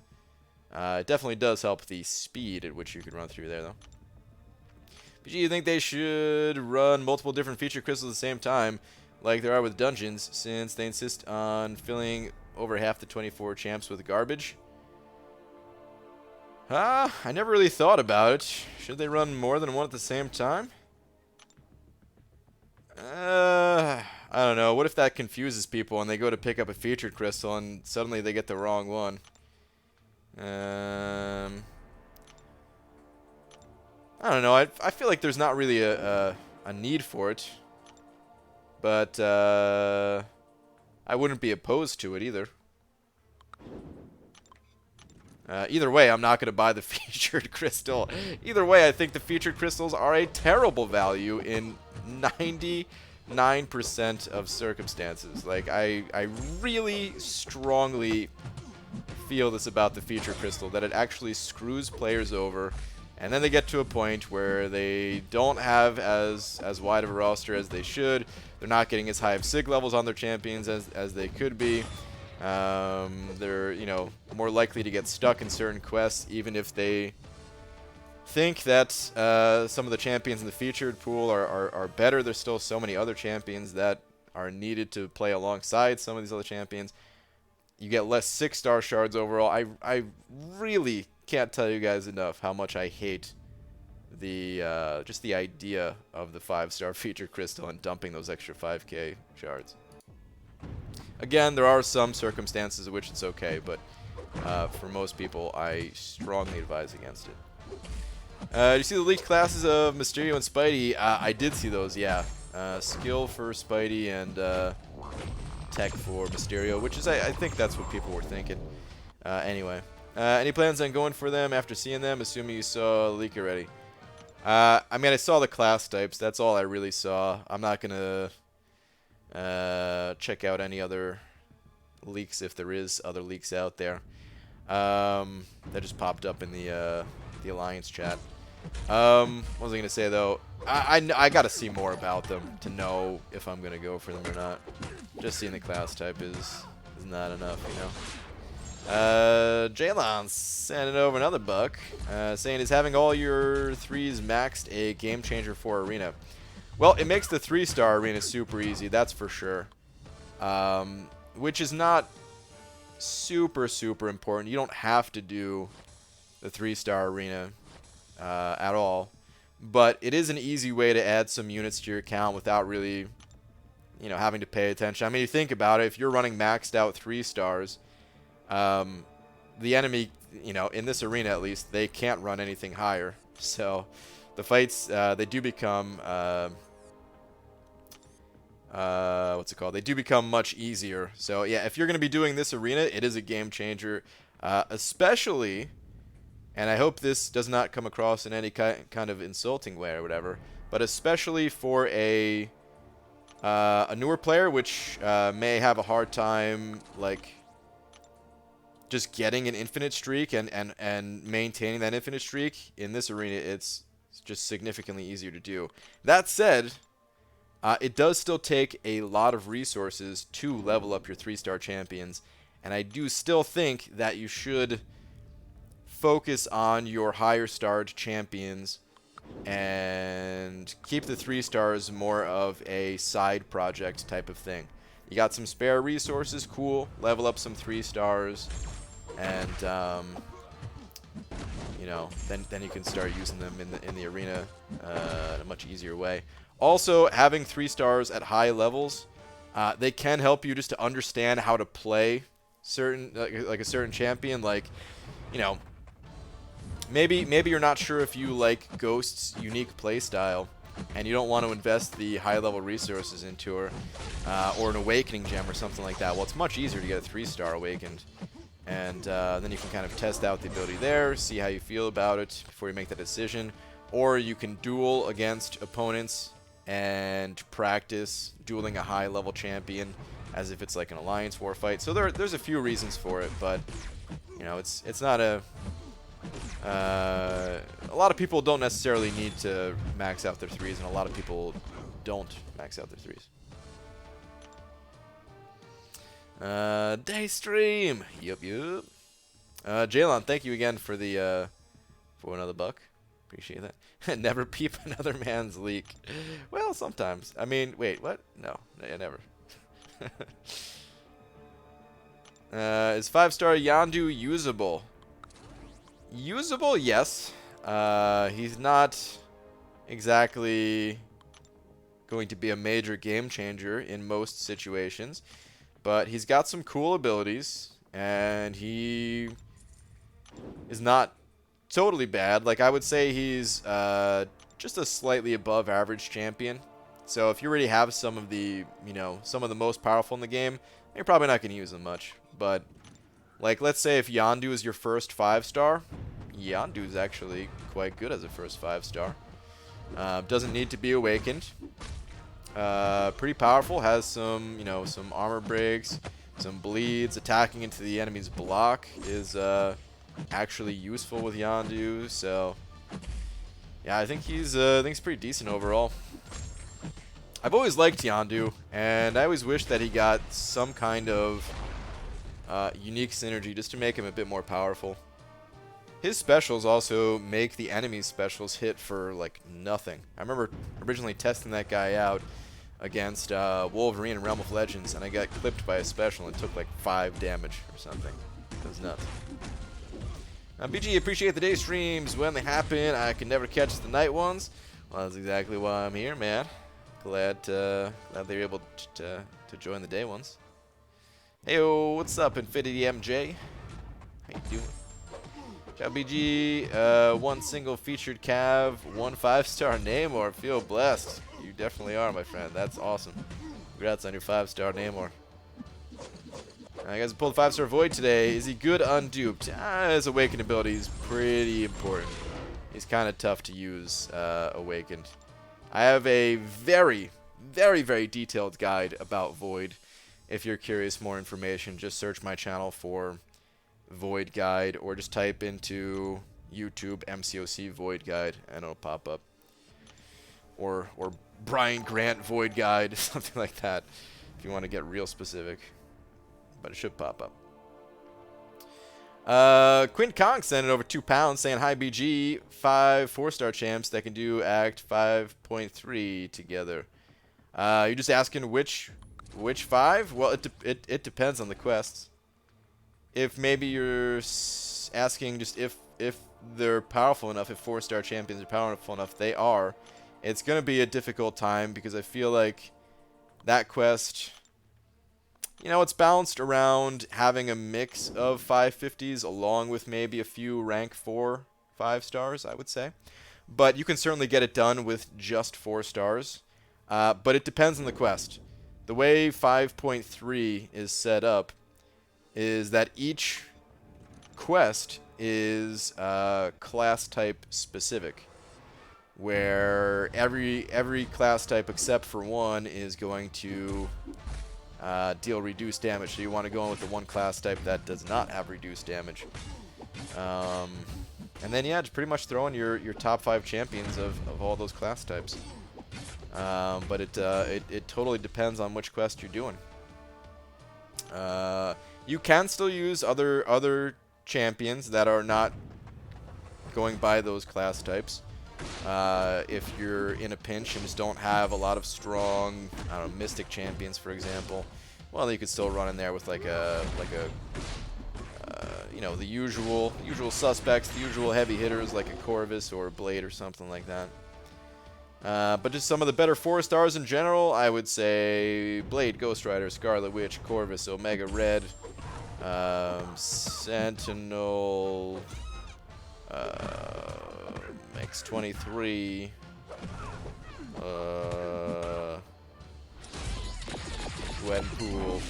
Speaker 1: It definitely does help the speed at which you can run through there, though. But you think they should run multiple different feature crystals at the same time, like there are with dungeons, since they insist on filling over half the 24 champs with garbage? I never really thought about it. Should they run more than one at the same time? I don't know. What if that confuses people and they go to pick up a featured crystal and suddenly they get the wrong one? I don't know. I feel like there's not really a need for it. But I wouldn't be opposed to it either. Either way, I'm not going to buy the featured crystal. Either way, I think the featured crystals are a terrible value in 99% of circumstances. Like, I really strongly feel this about the featured crystal, that it actually screws players over, and then they get to a point where they don't have as wide of a roster as they should. They're not getting as high of sig levels on their champions as they could be. They're, you know, more likely to get stuck in certain quests, even if they think that some of the champions in the featured pool are better. There's still so many other champions that are needed to play alongside some of these other champions. You get less 6-star shards overall. I really can't tell you guys enough how much I hate the just the idea of the 5-star featured crystal and dumping those extra 5k shards. Again, there are some circumstances in which it's okay, but for most people, I strongly advise against it. Did you see the leaked classes of Mysterio and Spidey? I did see those, yeah. Skill for Spidey and tech for Mysterio, which is, I think that's what people were thinking. Anyway, any plans on going for them after seeing them, assuming you saw the leak already? I mean, I saw the class types. That's all I really saw. I'm not going to check out any other leaks if there is other leaks out there. That just popped up in the Alliance chat. What was I going to say, though? I got to see more about them to know if I'm going to go for them or not. Just seeing the class type is not enough, you know? Jalon sending over another buck, saying, is having all your 3s maxed a game changer for Arena? Well, it makes the 3-star Arena super easy, that's for sure. Which is not super important. You don't have to do the 3-star Arena at all. But it is an easy way to add some units to your account without really, you know, having to pay attention. I mean, you think about it, if you're running maxed out 3 stars, the enemy, you know, in this arena at least, they can't run anything higher. So the fights, they do become what's it called? They do become much easier. So yeah, if you're going to be doing this arena, it is a game changer, especially, and I hope this does not come across in any kind of insulting way or whatever, but especially for a newer player, which may have a hard time like just getting an infinite streak and maintaining that infinite streak. In this arena, it's just significantly easier to do. That said, it does still take a lot of resources to level up your 3-star champions, and I do still think that you should focus on your higher starred champions and keep the 3 stars more of a side project type of thing. You got some spare resources, cool, level up some 3 stars, and you know, then you can start using them in the arena in a much easier way. Also, having 3 stars at high levels, they can help you just to understand how to play certain like a certain champion. Like, you know, maybe you're not sure if you like Ghost's unique playstyle, and you don't want to invest the high level resources into her, or an awakening gem or something like that. Well, it's much easier to get a 3-star awakened. And then you can kind of test out the ability there, see how you feel about it before you make that decision. Or you can duel against opponents and practice dueling a high-level champion as if it's like an alliance war fight. So there's a few reasons for it, but you know, it's not a lot of people don't necessarily need to max out their 3s, and a lot of people don't max out their 3s. Daystream. Yup. Jalon, thank you again for the for another buck. Appreciate that. Never peep another man's leak. Well, sometimes. I mean, wait, what? No, never. Is 5-star Yondu usable? Usable, yes. He's not exactly going to be a major game changer in most situations. But he's got some cool abilities, and he is not totally bad. Like, I would say he's just a slightly above average champion. So if you already have some of the, you know, some of the most powerful in the game, you're probably not going to use them much. But, like, let's say if Yondu is your first 5-star, Yondu is actually quite good as a first 5-star. Doesn't need to be awakened. Pretty powerful, has some, you know, some armor breaks, some bleeds, attacking into the enemy's block is actually useful with Yondu. So yeah, I think he's pretty decent overall. I've always liked Yondu, and I always wish that he got some kind of unique synergy just to make him a bit more powerful. His specials also make the enemy's specials hit for, like, nothing. I remember originally testing that guy out against Wolverine in Realm of Legends, and I got clipped by a special and took, like, 5 damage or something. It was nuts. BG, appreciate the day streams when they happen. I can never catch the night ones. Well, that's exactly why I'm here, man. Glad they're able to join the day ones. Heyo, what's up, Infinity MJ? How you doing? Ciao, BG. One single featured Cav, 1 5-star Namor. Feel blessed. You definitely are, my friend. That's awesome. Congrats on your 5-star Namor. You guys pulled 5-star Void today. Is he good unduped? His awakened ability is pretty important. He's kind of tough to use awakened. I have a very, very, very detailed guide about Void. If you're curious more information, just search my channel for Void Guide, or just type into YouTube MCOC Void Guide and it'll pop up. Or Brian Grant Void Guide, something like that, if you want to get real specific. But it should pop up. Quinn Kong sending over £2 saying, hi BG, 5 4-star champs that can do Act 5.3 together. You're just asking which 5? Well, it depends on the quests. If maybe you're asking just if they're powerful enough, if 4-star champions are powerful enough, they are. It's going to be a difficult time because I feel like that quest, you know, it's balanced around having a mix of 550s along with maybe a few rank 4 5-stars, I would say. But you can certainly get it done with just 4 stars. But it depends on the quest. the way 5.3 is set up is that each quest is class type specific, where every class type except for one is going to deal reduced damage. So you want to go in with the one class type that does not have reduced damage. And then, yeah, just pretty much throw in your top 5 champions of all those class types. But it totally depends on which quest you're doing. You can still use other champions that are not going by those class types. If you're in a pinch and just don't have a lot of strong, I don't know, mystic champions, for example, well, you could still run in there with like a you know, the usual suspects, the usual heavy hitters like a Corvus or a Blade or something like that. But just some of the better 4-stars in general, I would say Blade, Ghost Rider, Scarlet Witch, Corvus, Omega Red, Sentinel, X-23, Gwenpool.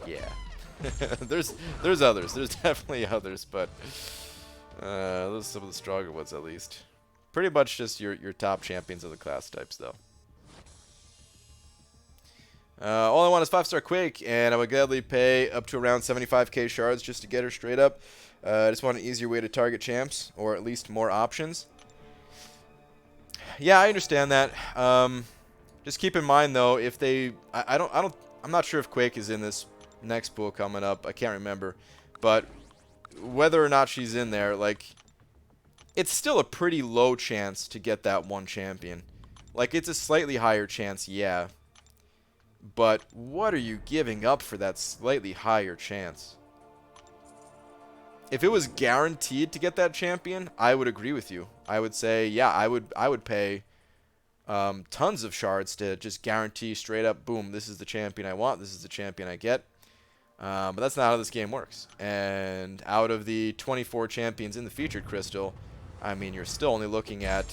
Speaker 1: Yeah. there's others. There's definitely others, but those are some of the stronger ones at least. Pretty much just your top champions of the class types, though. All I want is 5-star Quake, and I would gladly pay up to around 75k shards just to get her straight up. I just want an easier way to target champs, or at least more options. Yeah, I understand that. Just keep in mind though, if they, I'm not sure if Quake is in this next pool coming up. I can't remember, but whether or not she's in there, like, it's still a pretty low chance to get that one champion. Like, it's a slightly higher chance, yeah. But what are you giving up for that slightly higher chance? If it was guaranteed to get that champion, I would agree with you. I would say, yeah, I would pay tons of shards to just guarantee straight up, boom, this is the champion I want, this is the champion I get. But that's not how this game works. And out of the 24 champions in the featured crystal, I mean, you're still only looking at,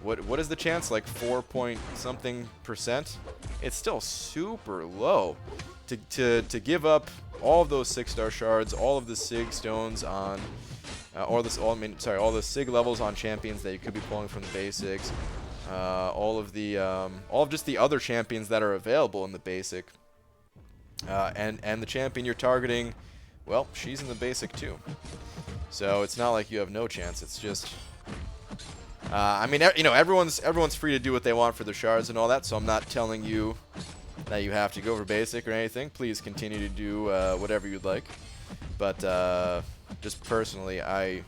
Speaker 1: what is the chance? Like 4-point-something%? It's still super low to give up all of those 6-star shards, all of the Sig stones on, all the Sig levels on champions that you could be pulling from the basics, all of just the other champions that are available in the basic, and the champion you're targeting, well, she's in the basic too. So it's not like you have no chance. It's just, I mean, you know, everyone's free to do what they want for their shards and all that. So I'm not telling you that you have to go for basic or anything. Please continue to do whatever you'd like. But just personally, I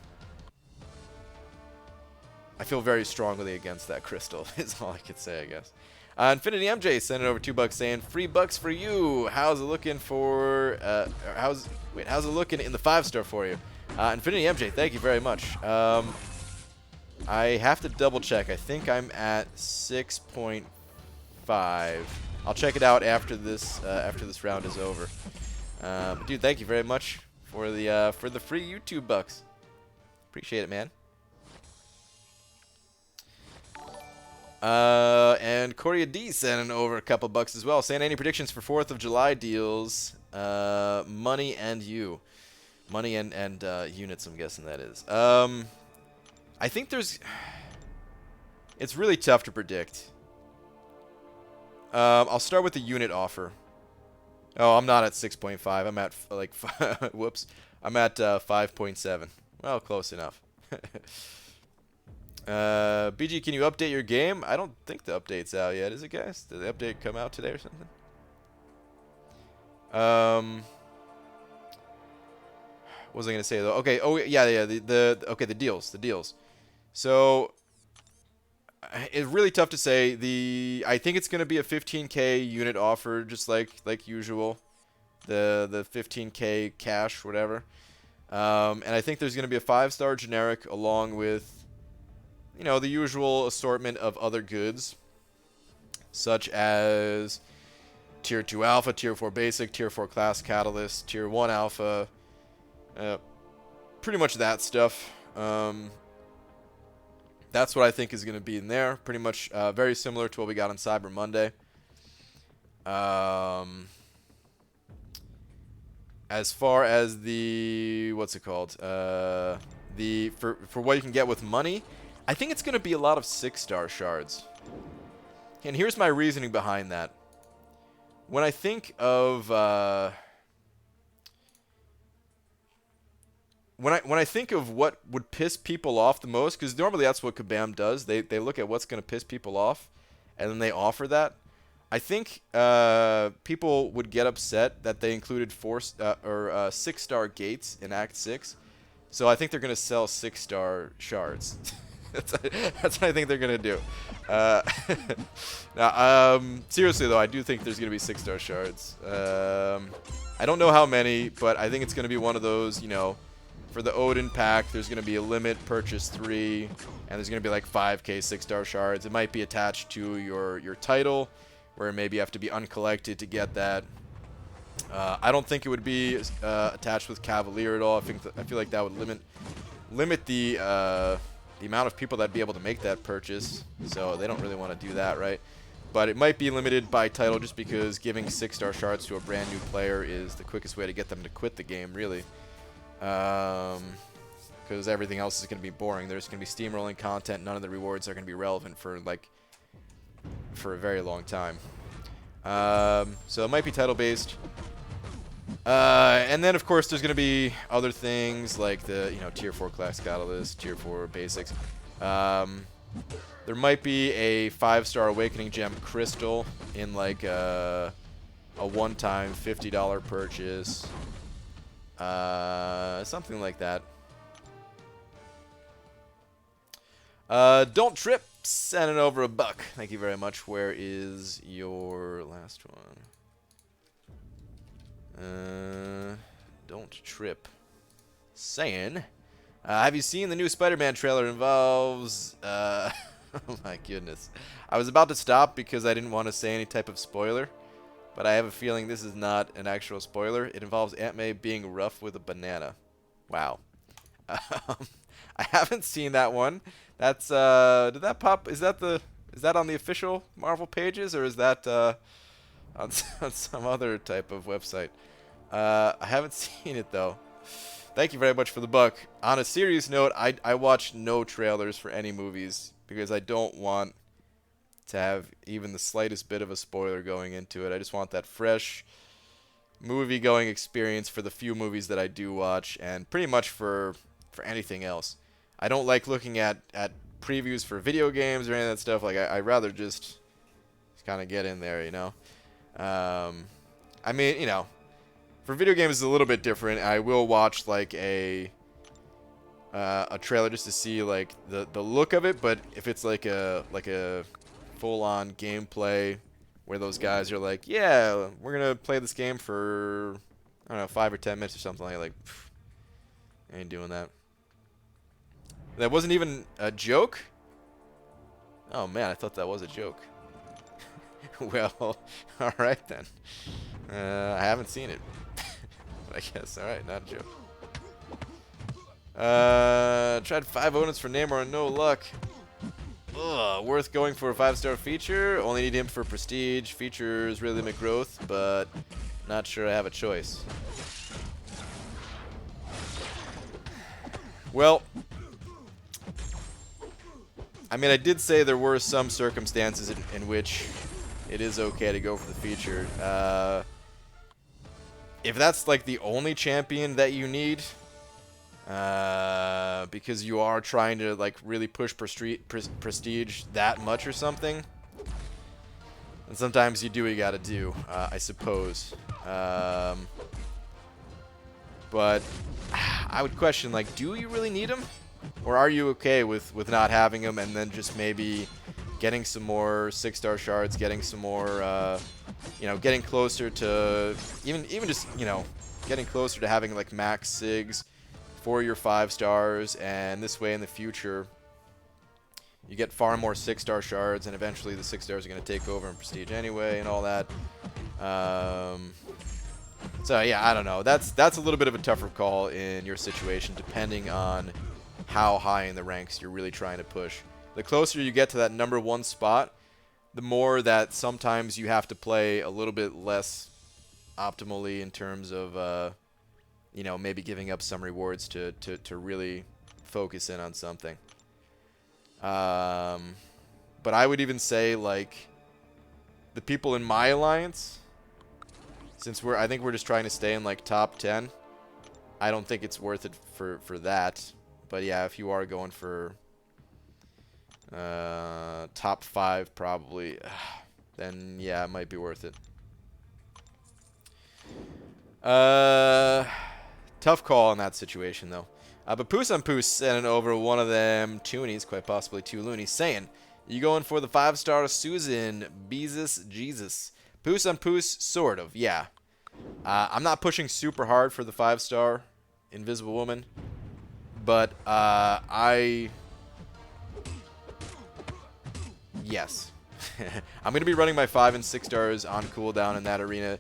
Speaker 1: feel very strongly against that crystal. Is all I could say, I guess. Infinity MJ sending over $2 saying, "Free bucks for you. How's it looking for? How's it looking in the 5-star for you?" Infinity MJ, thank you very much. I have to double check. I think I'm at 6.5. I'll check it out after this round is over. But dude, thank you very much for the free YouTube bucks. Appreciate it, man. And Korea D sending over a couple bucks as well, saying, "Any predictions for 4th of July deals? Money and you." Money and units, I'm guessing that is. I think it's really tough to predict. I'll start with the unit offer. Oh, I'm not at 6.5. I'm at, like, whoops. I'm at 5.7. Well, close enough. BG, can you update your game? I don't think the update's out yet, is it, guys? Did the update come out today or something? What was I gonna say though? Okay. Oh yeah. The deals. So it's really tough to say. I think it's gonna be a 15k unit offer, just like usual. The 15k cash, whatever. And I think there's gonna be a 5-star generic along with, you know, the usual assortment of other goods, such as Tier 2 Alpha, Tier 4 Basic, Tier 4 Class Catalyst, Tier 1 Alpha, pretty much that stuff. That's what I think is going to be in there. Pretty much very similar to what we got on Cyber Monday. As far as the, what's it called? For what you can get with money, I think it's going to be a lot of 6-star shards. And here's my reasoning behind that. When I think of when I think of what would piss people off the most, because normally that's what Kabam does. They look at what's going to piss people off, and then they offer that. I think people would get upset that they included 6-star gates in Act 6. So I think they're going to sell 6-star shards. That's what I think they're going to do. Now, seriously, though, I do think there's going to be 6-star shards. I don't know how many, but I think it's going to be one of those, you know, for the Odin pack, there's going to be a limit, purchase 3, and there's going to be like 5k 6-star shards. It might be attached to your title, where maybe you have to be uncollected to get that. I don't think it would be attached with Cavalier at all. I feel like that would limit the amount of people that'd be able to make that purchase. So they don't really want to do that, right? But it might be limited by title, just because giving 6-star shards to a brand new player is the quickest way to get them to quit the game, really. Because everything else is going to be boring. There's going to be steamrolling content. None of the rewards are going to be relevant for a very long time. So it might be title based. And then of course there's going to be other things like the tier 4 class catalyst, tier 4 basics. There might be a 5-star awakening gem crystal in like a one-time $50 purchase. Something like that. Don't trip. Sending over $1. Thank you very much. Where is your last one? Don't trip. Saying, have you seen the new Spider-Man trailer? It involves, oh my goodness. I was about to stop because I didn't want to say any type of spoiler, but I have a feeling this is not an actual spoiler. It involves Aunt May being rough with a banana. Wow. I haven't seen that one. That's did that pop? Is that on the official Marvel pages, or is that on some other type of website? I haven't seen it though. Thank you very much for the $1. On a serious note, I watch no trailers for any movies because I don't want to have even the slightest bit of a spoiler going into it. I just want that fresh movie-going experience for the few movies that I do watch, and pretty much for anything else. I don't like looking at previews for video games or any of that stuff. Like I'd rather just kind of get in there, you know. I mean, for video games it's a little bit different. I will watch like a trailer just to see like the look of it, but if it's like a full-on gameplay where those guys are like, yeah, we're gonna play this game for, I don't know, 5 or 10 minutes or something, like I ain't doing that. That wasn't even a joke? Oh man, I thought that was a joke. Well, alright then. I haven't seen it. But I guess, alright, not a joke. Tried 5 Odins for Namor and no luck. Ugh, worth going for a 5-star feature. Only need him for prestige. Features really limit growth, but not sure I have a choice. Well, I mean, I did say there were some circumstances in which it is okay to go for the feature. If that's like the only champion that you need, because you are trying to like really push prestige that much or something, and sometimes you do what you gotta do, I suppose. But I would question, like, do you really need him? Or are you okay with not having him and then just maybe getting some more 6-star shards, getting some more, getting closer to, even just, getting closer to having like max SIGs for your 5 stars, and this way in the future you get far more 6-star shards, and eventually the 6 stars are going to take over in prestige anyway and all that. So yeah, I don't know. That's a little bit of a tougher call in your situation, depending on how high in the ranks you're really trying to push. the closer you get to that number 1 spot, the more that sometimes you have to play a little bit less optimally in terms of, you know, maybe giving up some rewards to really focus in on something. But I would even say, like, the people in my alliance, since I think we're just trying to stay in, like, top 10, I don't think it's worth it for that. But yeah, if you are going for top 5 probably, then yeah, it might be worth it. Tough call in that situation, though. But Poos on Poos sending over one of them toonies, quite possibly 2 loonies, saying, you going for the 5-star Susan Beezus Jesus? Poos on Poos, sort of, yeah. I'm not pushing super hard for the 5-star Invisible Woman, but yes. I'm going to be running my 5 and 6 stars on cooldown in that arena.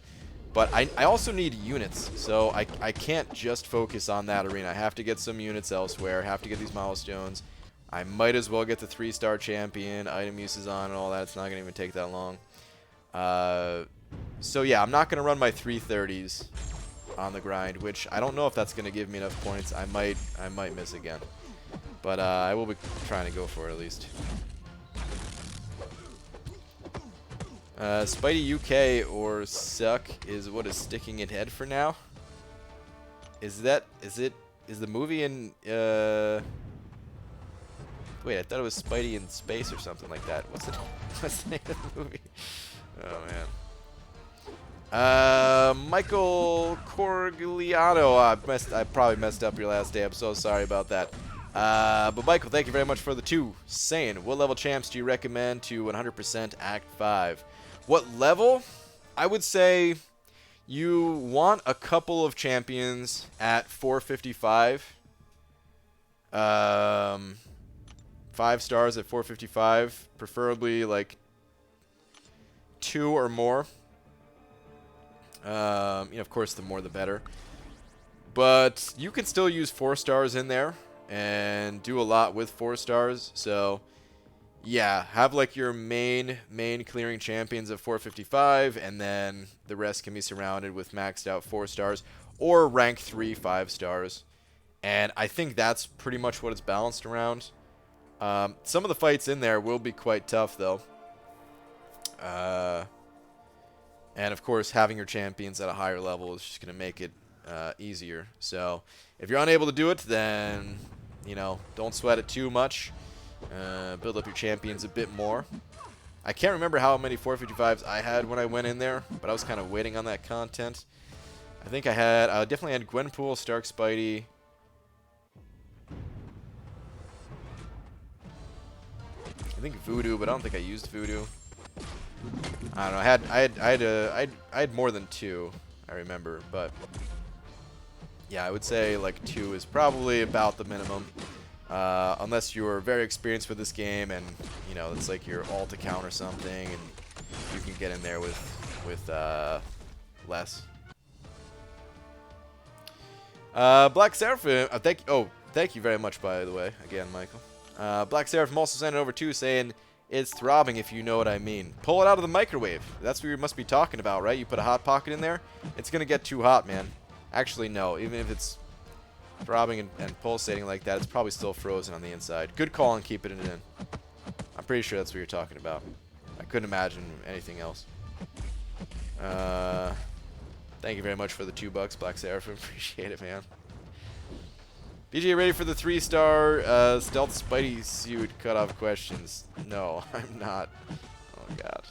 Speaker 1: But I also need units, so I can't just focus on that arena. I have to get some units elsewhere, have to get these milestones. I might as well get the 3-star champion, item uses on and all that. It's not going to even take that long. So yeah, I'm not going to run my 330s on the grind, which I don't know if that's going to give me enough points. I might miss again. But I will be trying to go for it at least. Spidey UK or suck is what is sticking in head for now. Is the movie in, wait, I thought it was Spidey in Space or something like that. What's the name of the movie? Oh, man. Michael Corgliano. I probably messed up your last day. I'm so sorry about that. But Michael, thank you very much for the 2. Saying, what level champs do you recommend to 100% Act 5? What level? I would say you want a couple of champions at 455. 5 stars at 455. Preferably like 2 or more. You know, of course, the more the better. But you can still use 4 stars in there and do a lot with 4 stars. So yeah, have like your main clearing champions of 455, and then the rest can be surrounded with maxed out 4 stars or rank 3 5 stars. And I think that's pretty much what it's balanced around. Some of the fights in there will be quite tough, though. And of course, having your champions at a higher level is just going to make it easier. So if you're unable to do it, then, you know, don't sweat it too much. Build up your champions a bit more. I can't remember how many 455s I had when I went in there, but I was kind of waiting on that content. I think I definitely had Gwenpool, Stark Spidey. I think Voodoo, but I don't think I used Voodoo. I don't know. I had more than 2, I remember, but yeah, I would say like 2 is probably about the minimum. Unless you're very experienced with this game and, you know, it's like your alt account or something, and you can get in there with less. Black Seraphim, thank you very much, by the way, again, Michael. Black Seraphim also sent it over too, saying it's throbbing, if you know what I mean. Pull it out of the microwave. That's what you must be talking about, right? You put a hot pocket in there, it's gonna get too hot, man. Actually, no. Even if it's throbbing and pulsating like that, it's probably still frozen on the inside. Good call on keeping it in. I'm pretty sure that's what you're talking about. I couldn't imagine anything else. Thank you very much for the $2, Black Seraphim. Appreciate it, man. BJ, ready for the 3-star stealth Spidey suit cutoff questions? No, I'm not. Oh, God.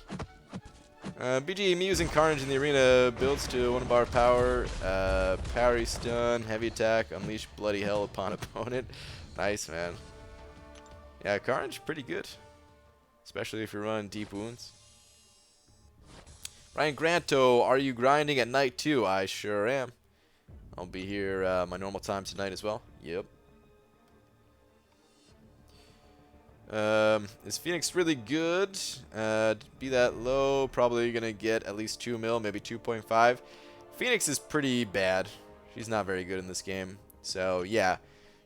Speaker 1: BG, me using Carnage in the arena builds to 1 bar power, parry stun, heavy attack, unleash bloody hell upon opponent. Nice, man. Yeah, Carnage, pretty good. Especially if you're running deep wounds. Ryan Granto, are you grinding at night too? I sure am. I'll be here my normal time tonight as well. Yep. Is Phoenix really good? To be that low, probably gonna get at least 2 mil, maybe 2.5. Phoenix is pretty bad. She's not very good in this game. So yeah,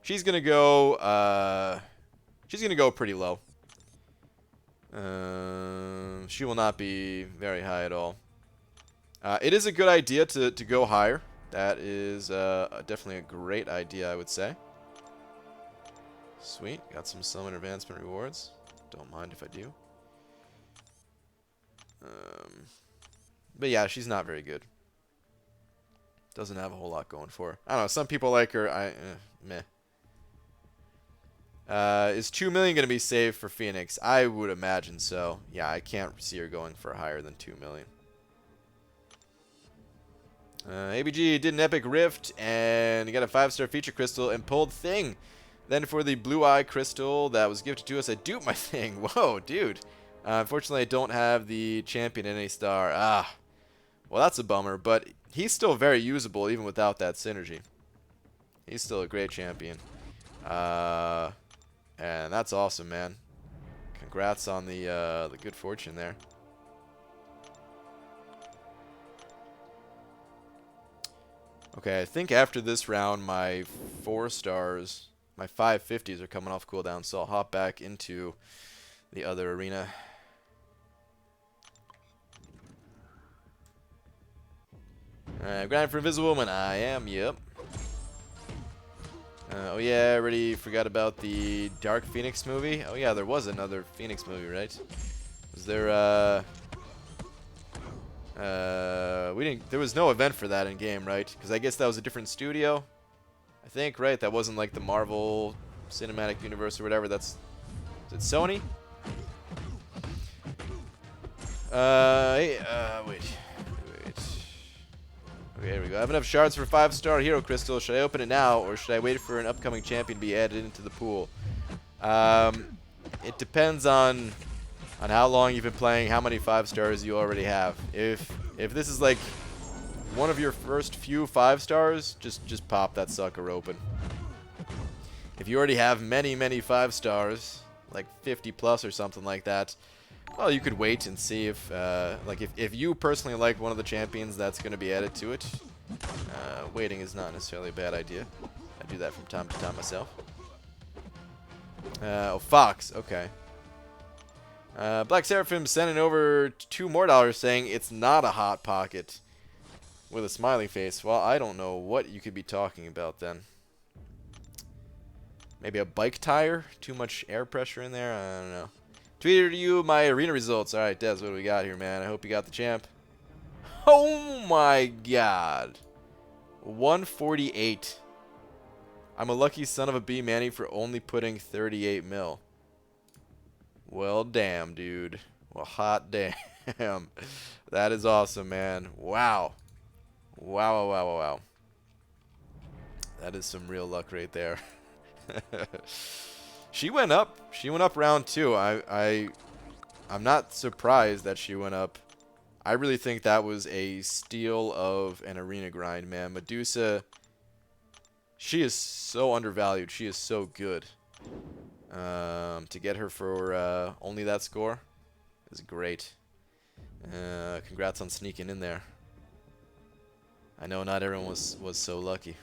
Speaker 1: she's gonna go pretty low. She will not be very high at all. It is a good idea to go higher. That is definitely a great idea, I would say. Sweet. Got some summon advancement rewards. Don't mind if I do. But yeah, she's not very good. Doesn't have a whole lot going for her. I don't know. Some people like her. Meh. Is 2 million going to be saved for Phoenix? I would imagine so. Yeah, I can't see her going for higher than 2 million. ABG did an epic rift and got a 5-star feature crystal and pulled Thing. Then for the blue eye crystal that was gifted to us, I duped my Thing. Whoa, dude. Unfortunately, I don't have the champion in a star. Well, that's a bummer, but he's still very usable even without that synergy. He's still a great champion. And that's awesome, man. Congrats on the good fortune there. Okay, I think after this round, my 4 stars, my 550s are coming off cooldown, so I'll hop back into the other arena. Grind for Invisible Woman. I am, yep. Oh yeah, I already forgot about the Dark Phoenix movie. Oh yeah, there was another Phoenix movie, right? Was there, there was no event for that in game, right? Because I guess that was a different studio. I think, right? That wasn't like the Marvel Cinematic Universe or whatever. Is it Sony? Wait. Okay, here we go. I have enough shards for 5-star hero crystal. Should I open it now, or should I wait for an upcoming champion to be added into the pool? It depends on how long you've been playing, how many 5-stars you already have. If this is like one of your first few 5-stars, just pop that sucker open. If you already have many 5-stars, like 50 plus or something like that, well, you could wait and see if if you personally like one of the champions that's going to be added to it. Waiting is not necessarily a bad idea. I do that from time to time myself. Oh, Fox. Okay. Black Seraphim sending over $2 more saying it's not a hot pocket with a smiley face. Well, I don't know what you could be talking about then. Maybe a bike tire? Too much air pressure in there? I don't know. Tweeted to you my arena results. Alright, Des, what do we got here, man? I hope you got the champ. Oh my god. 148. I'm a lucky son of a B Manny for only putting 38 mil. Well, damn, dude. Well, hot damn. That is awesome, man. Wow. Wow. That is some real luck right there. She went up. She went up round 2. I'm not surprised that she went up. I really think that was a steal of an arena grind, man. Medusa, she is so undervalued. She is so good. To get her for only that score is great. Congrats on sneaking in there. I know not everyone was so lucky.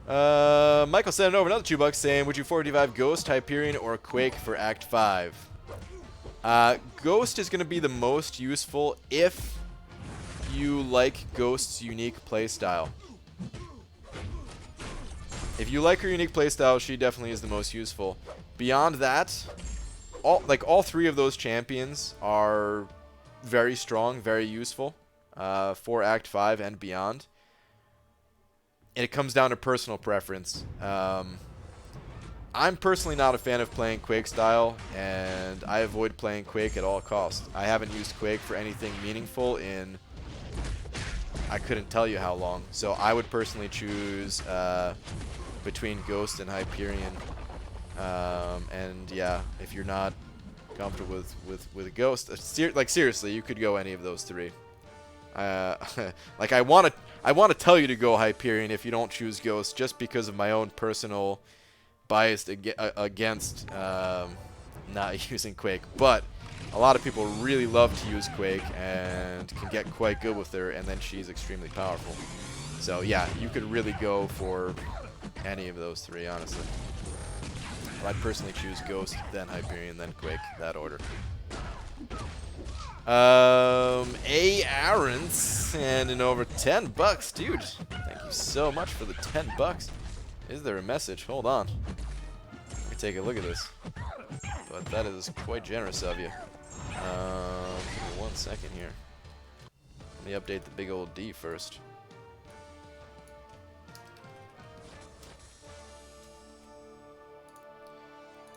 Speaker 1: Michael sent over another $2 saying, would you 455 Ghost, Hyperion, or Quake for Act 5? Ghost is going to be the most useful if you like Ghost's unique playstyle. If you like her unique playstyle, she definitely is the most useful. Beyond that, all 3 of those champions are very strong, very useful for Act 5 and beyond. And it comes down to personal preference. I'm personally not a fan of playing Quake style, and I avoid playing Quake at all costs. I haven't used Quake for anything meaningful in I couldn't tell you how long. So I would personally choose between Ghost and Hyperion. And yeah, if you're not comfortable with a Ghost, like seriously, you could go any of those 3. Like I want to tell you to go Hyperion if you don't choose Ghost, just because of my own personal bias against not using Quake. But a lot of people really love to use Quake and can get quite good with her, and then she's extremely powerful. So yeah, you could really go for any of those 3, honestly. I'd personally choose Ghost, then Hyperion, then Quake, that order. A. Aaron's and in over 10 bucks, dude. Thank you so much for the 10 bucks. Is there a message? Hold on. Let me take a look at this. But that is quite generous of you. Give me 1 second here. Let me update the big old D first.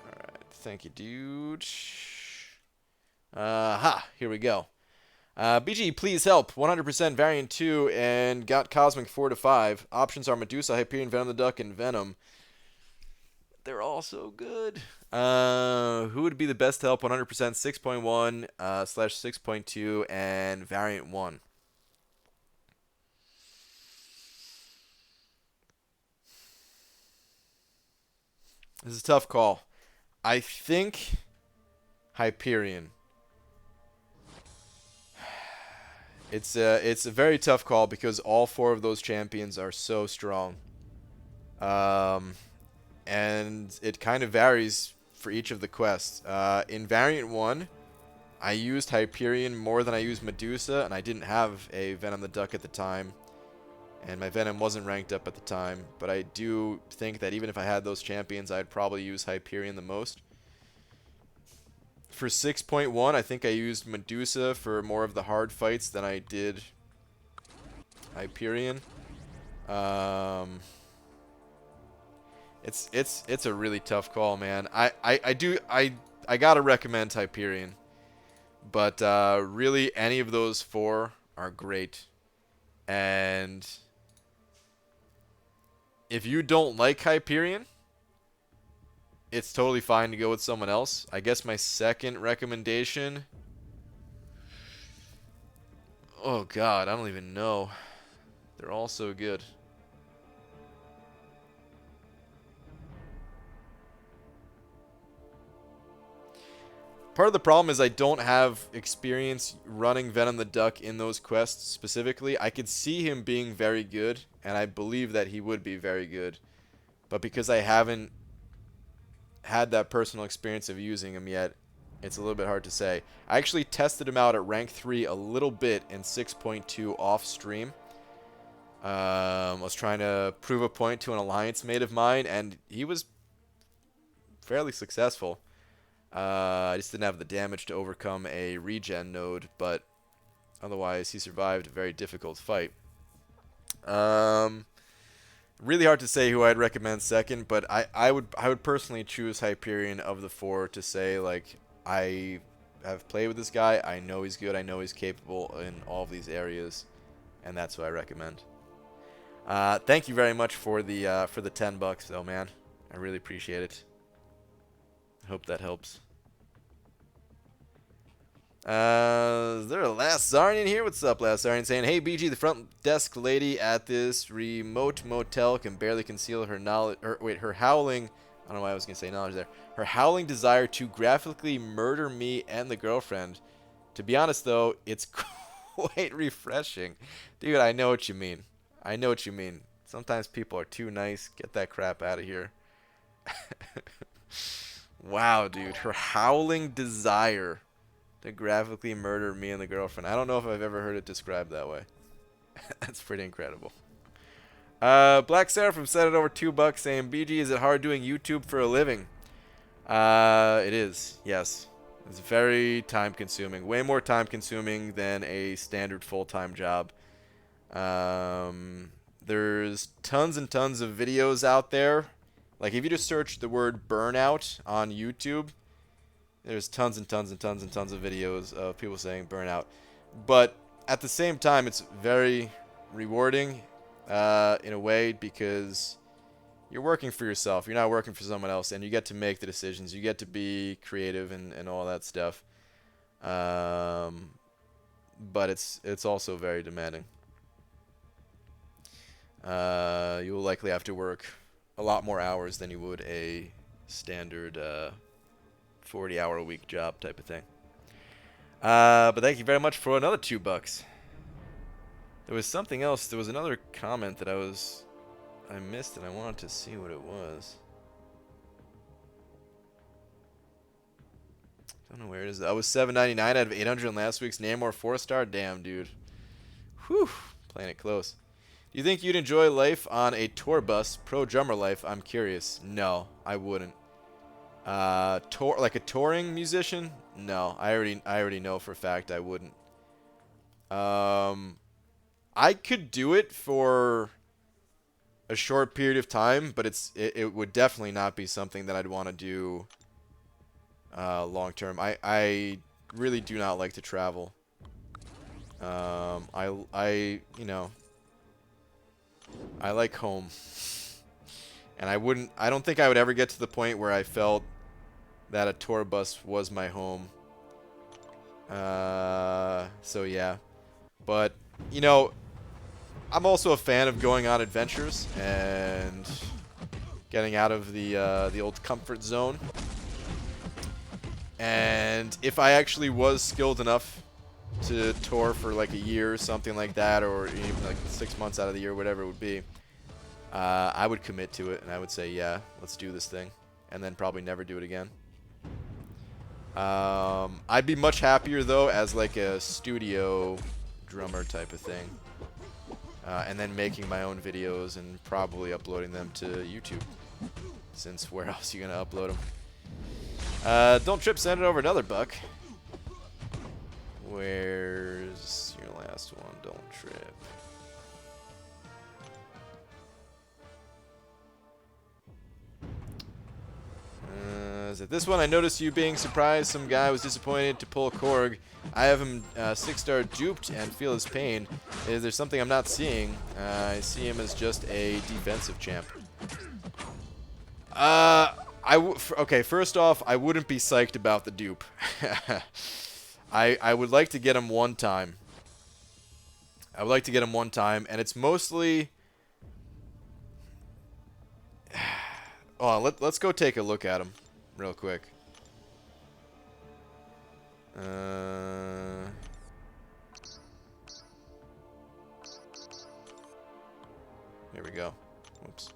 Speaker 1: Alright, thank you, dude. Here we go. BG, please help. 100% Variant 2 and got Cosmic 4 to 5. Options are Medusa, Hyperion, Venom the Duck, and Venom. They're all so good. Who would be the best to help? 100% 6.1 / 6.2 and Variant 1. This is a tough call. I think Hyperion. It's a very tough call because all 4 of those champions are so strong. And it kind of varies for each of the quests. In Variant 1, I used Hyperion more than I used Medusa, and I didn't have a Venom the Duck at the time. And my Venom wasn't ranked up at the time. But I do think that even if I had those champions, I'd probably use Hyperion the most. For 6.1, I think I used Medusa for more of the hard fights than I did Hyperion. It's a really tough call, man. I gotta recommend Hyperion, but really any of those 4 are great. And if you don't like Hyperion, it's totally fine to go with someone else. I guess my second recommendation... Oh god, I don't even know. They're all so good. Part of the problem is I don't have experience running Venom the Duck in those quests specifically. I could see him being very good, and I believe that he would be very good. But because I haven't had that personal experience of using him yet, it's a little bit hard to say. I actually tested him out at rank 3 a little bit in 6.2 off stream. I was trying to prove a point to an alliance mate of mine, and he was fairly successful. I just didn't have the damage to overcome a regen node, but otherwise he survived a very difficult fight. Really hard to say who I'd recommend second, but I would personally choose Hyperion of the 4 to say, like, I have played with this guy, I know he's good, I know he's capable in all of these areas, and that's who I recommend. Thank you very much for the 10 bucks though, man. I really appreciate it. I hope that helps. Is there a Last Zarnian here? What's up, Last Zarnian? Saying, hey, BG, the front desk lady at this remote motel can barely conceal her knowledge. Her howling. I don't know why I was going to say knowledge there. Her howling desire to graphically murder me and the girlfriend. To be honest, though, it's quite refreshing. Dude, I know what you mean. I know what you mean. Sometimes people are too nice. Get that crap out of here. Wow, dude. Her howling desire to graphically murder me and the girlfriend. I don't know if I've ever heard it described that way. That's pretty incredible. Black Seraphim said it over $2 saying, BG, is it hard doing YouTube for a living? It is, yes. It's very time consuming. Way more time consuming than a standard full-time job. There's tons and tons of videos out there. Like, if you just search the word burnout on YouTube, there's tons and tons and tons and tons of videos of people saying burnout. But at the same time, it's very rewarding in a way because you're working for yourself. You're not working for someone else, and you get to make the decisions. You get to be creative and all that stuff. But it's also very demanding. You will likely have to work a lot more hours than you would a standard 40-hour-a-week job type of thing. But thank you very much for another $2. There was something else. There was another comment that I missed, and I wanted to see what it was. don't know where it is. I was 799 out of 800 in last week's Namor 4-star. Damn, dude. Whew. Playing it close. Do you think you'd enjoy life on a tour bus? Pro drummer life? I'm curious. No, I wouldn't. Like a touring musician? No, I already know for a fact I wouldn't. I could do it for a short period of time, but it would definitely not be something that I'd want to do long term. I really do not like to travel. You know, I like home. And I don't think I would ever get to the point where I felt that a tour bus was my home. So yeah. But, you know, I'm also a fan of going on adventures and getting out of the old comfort zone. And if I actually was skilled enough to tour for like a year or something like that, or even like 6 months out of the year, whatever it would be, I would commit to it and I would say, yeah, let's do this thing, and then probably never do it again. I'd be much happier though as like a studio drummer type of thing, and then making my own videos and probably uploading them to YouTube, since where else are you gonna upload them? Don't trip, send it over another buck. Where's your last one? Don't trip. Is it this one? I noticed you being surprised. Some guy was disappointed to pull Korg. I have him 6-star duped and feel his pain. Is there something I'm not seeing? I see him as just a defensive champ. Okay, first off, I wouldn't be psyched about the dupe. I would like to get him one time. I would like to get him one time, and it's mostly... Oh, let's go take a look at him real quick. There we go. Whoops.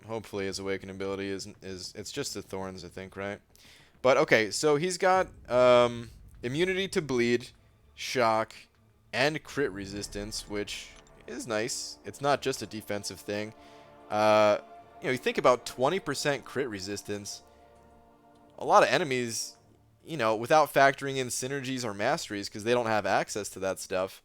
Speaker 1: Hopefully his awakening ability is it's just the thorns, I think, right? But okay, so he's got immunity to bleed, shock, and crit resistance, which is nice. It's not just a defensive thing. You know, you think about 20% crit resistance. A lot of enemies, you know, without factoring in synergies or masteries, because they don't have access to that stuff,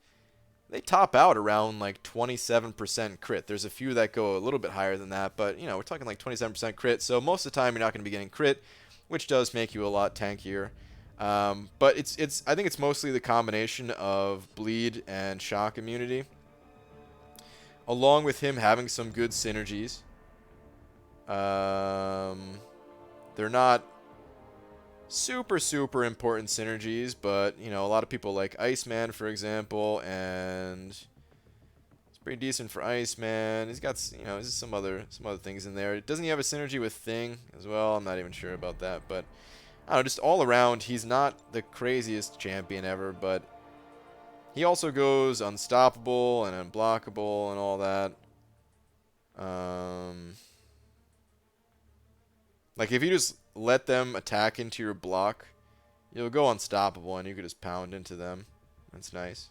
Speaker 1: they top out around like 27% crit. There's a few that go a little bit higher than that, but, you know, we're talking like 27% crit. So most of the time you're not going to be getting crit, which does make you a lot tankier. But I think it's mostly the combination of bleed and shock immunity, along with him having some good synergies. They're not super important synergies, but, you know, a lot of people like Iceman, for example, and it's pretty decent for Iceman. He's got, you know, there's some other things in there. Doesn't he have a synergy with Thing as well? I'm not even sure about that, but I don't know, just all around, he's not the craziest champion ever, but he also goes unstoppable and unblockable and all that. Like, if you just let them attack into your block, you'll go unstoppable and you can just pound into them. That's nice.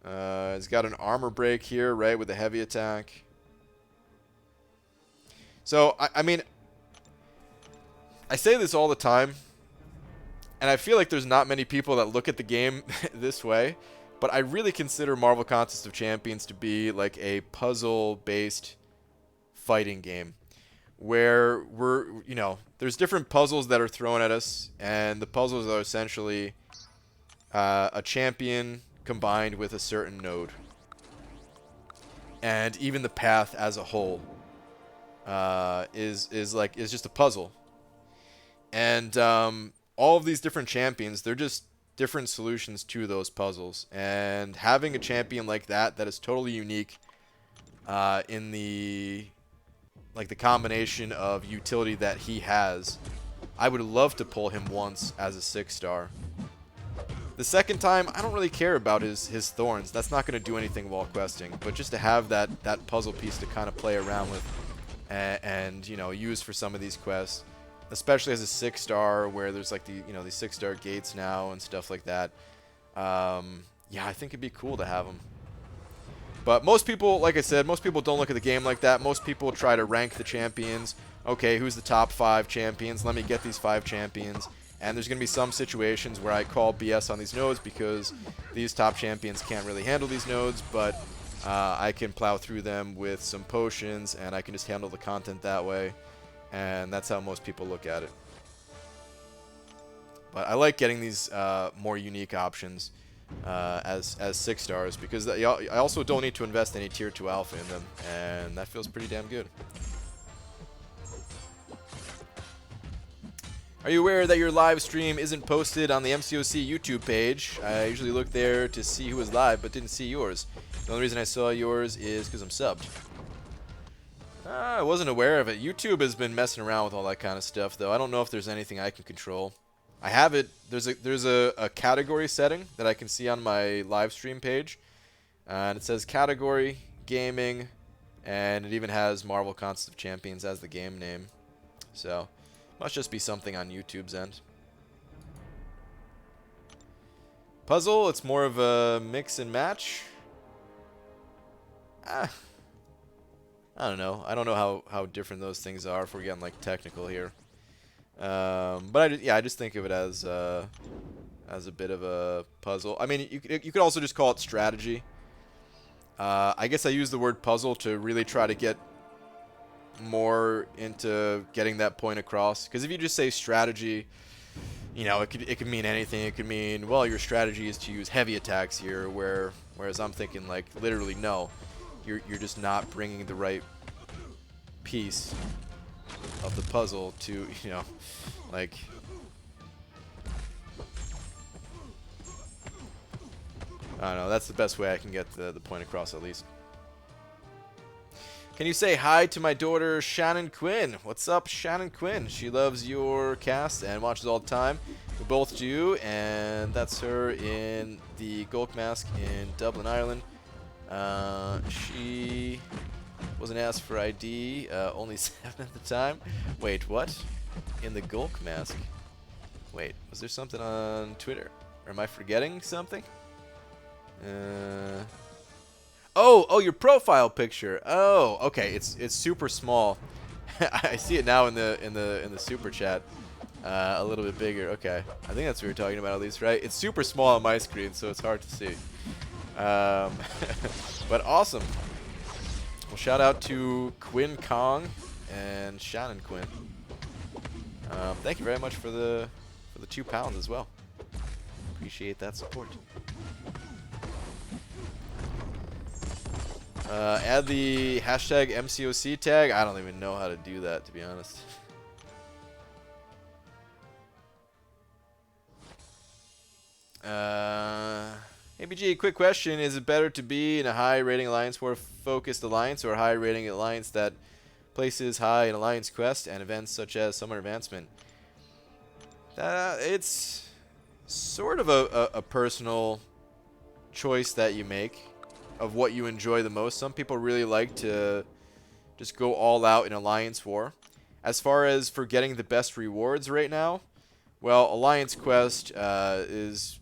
Speaker 1: He's got an armor break here, right, with a heavy attack. So, I mean, I say this all the time, and I feel like there's not many people that look at the game this way, but I really consider Marvel Contest of Champions to be like a puzzle-based fighting game, where you know, there's different puzzles that are thrown at us, and the puzzles are essentially a champion combined with a certain node, and even the path as a whole is just a puzzle. And all of these different champions, they're just different solutions to those puzzles, and having a champion like that is totally unique in the combination of utility that he has. I would love to pull him once as a 6-star. The second time, I don't really care about his thorns. That's not going to do anything while questing, but just to have that puzzle piece to kind of play around with and you know, use for some of these quests, especially as a 6-star where there's like the, you know, these 6-star gates now and stuff like that. Yeah, I think it'd be cool to have them. But most people, like I said, most people don't look at the game like that. Most people try to rank the champions. Okay, who's the top 5 champions? Let me get these 5 champions. And there's going to be some situations where I call BS on these nodes because these top champions can't really handle these nodes, but I can plow through them with some potions, and I can just handle the content that way. And that's how most people look at it. But I like getting these more unique options as 6-stars because I also don't need to invest any tier 2 alpha in them, and that feels pretty damn good. Are you aware that your live stream isn't posted on the MCOC YouTube page? I usually look there to see who is live, but didn't see yours. The only reason I saw yours is because I'm subbed. I wasn't aware of it. YouTube has been messing around with all that kind of stuff, though. I don't know if there's anything I can control. I have it. There's a category setting that I can see on my live stream page, and it says category gaming, and it even has Marvel Contest of Champions as the game name. So must just be something on YouTube's end. Puzzle, it's more of a mix and match. I don't know. I don't know how different those things are if we're getting like technical here. But I just think of it as a bit of a puzzle. I mean, you could also just call it strategy. I guess I use the word puzzle to really try to get more into getting that point across. Because if you just say strategy, you know, it could mean anything. It could mean, well, your strategy is to use heavy attacks here, whereas I'm thinking like literally no, you're just not bringing the right piece of the puzzle to, you know, like, I don't know, that's the best way I can get the point across at least. Can you say hi to my daughter Shannon Quinn? What's up, Shannon Quinn? She loves your cast and watches all the time. We both do, and that's her in the Gulk Mask in Dublin, Ireland. She wasn't asked for ID, only 7 at the time. Wait, what? In the Gulk Mask? Wait, was there something on Twitter? Or am I forgetting something? Oh, your profile picture. Oh, okay. It's super small. I see it now in the super chat. A little bit bigger. Okay, I think that's what you're talking about at least, right? It's super small on my screen, so it's hard to see. But awesome. Well, shout out to Quinn Kong and Shannon Quinn. Thank you very much for the £2 as well. Appreciate that support. Add the hashtag MCOC tag. I don't even know how to do that, to be honest. ABG, quick question. Is it better to be in a high rating alliance war focused alliance or a high rating alliance that places high in alliance quest and events such as summer advancement? It's sort of a personal choice that you make of what you enjoy the most. Some people really like to just go all out in alliance war. As far as for getting the best rewards right now, well, alliance quest is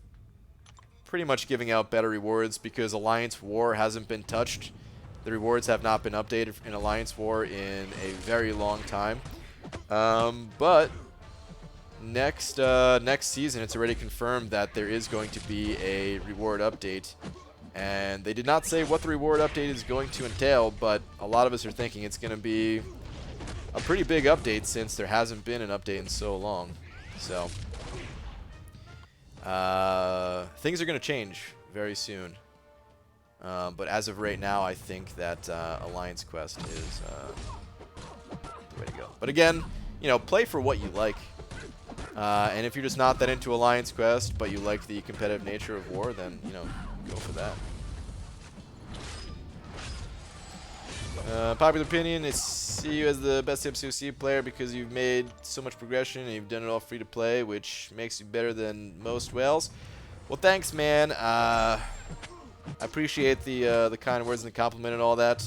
Speaker 1: pretty much giving out better rewards because alliance war hasn't been touched. The rewards have not been updated in alliance war in a very long time. But next season, it's already confirmed that there is going to be a reward update. And they did not say what the reward update is going to entail, but a lot of us are thinking it's going to be a pretty big update since there hasn't been an update in so long. So things are going to change very soon. But as of right now, I think that Alliance Quest is the way to go. But again, you know, play for what you like. And if you're just not that into Alliance Quest, but you like the competitive nature of war, then, you know, go for that. Popular opinion is see you as the best MCOC player because you've made so much progression and you've done it all free to play, which makes you better than most whales. Well, thanks, man. I appreciate the kind words and the compliment and all that.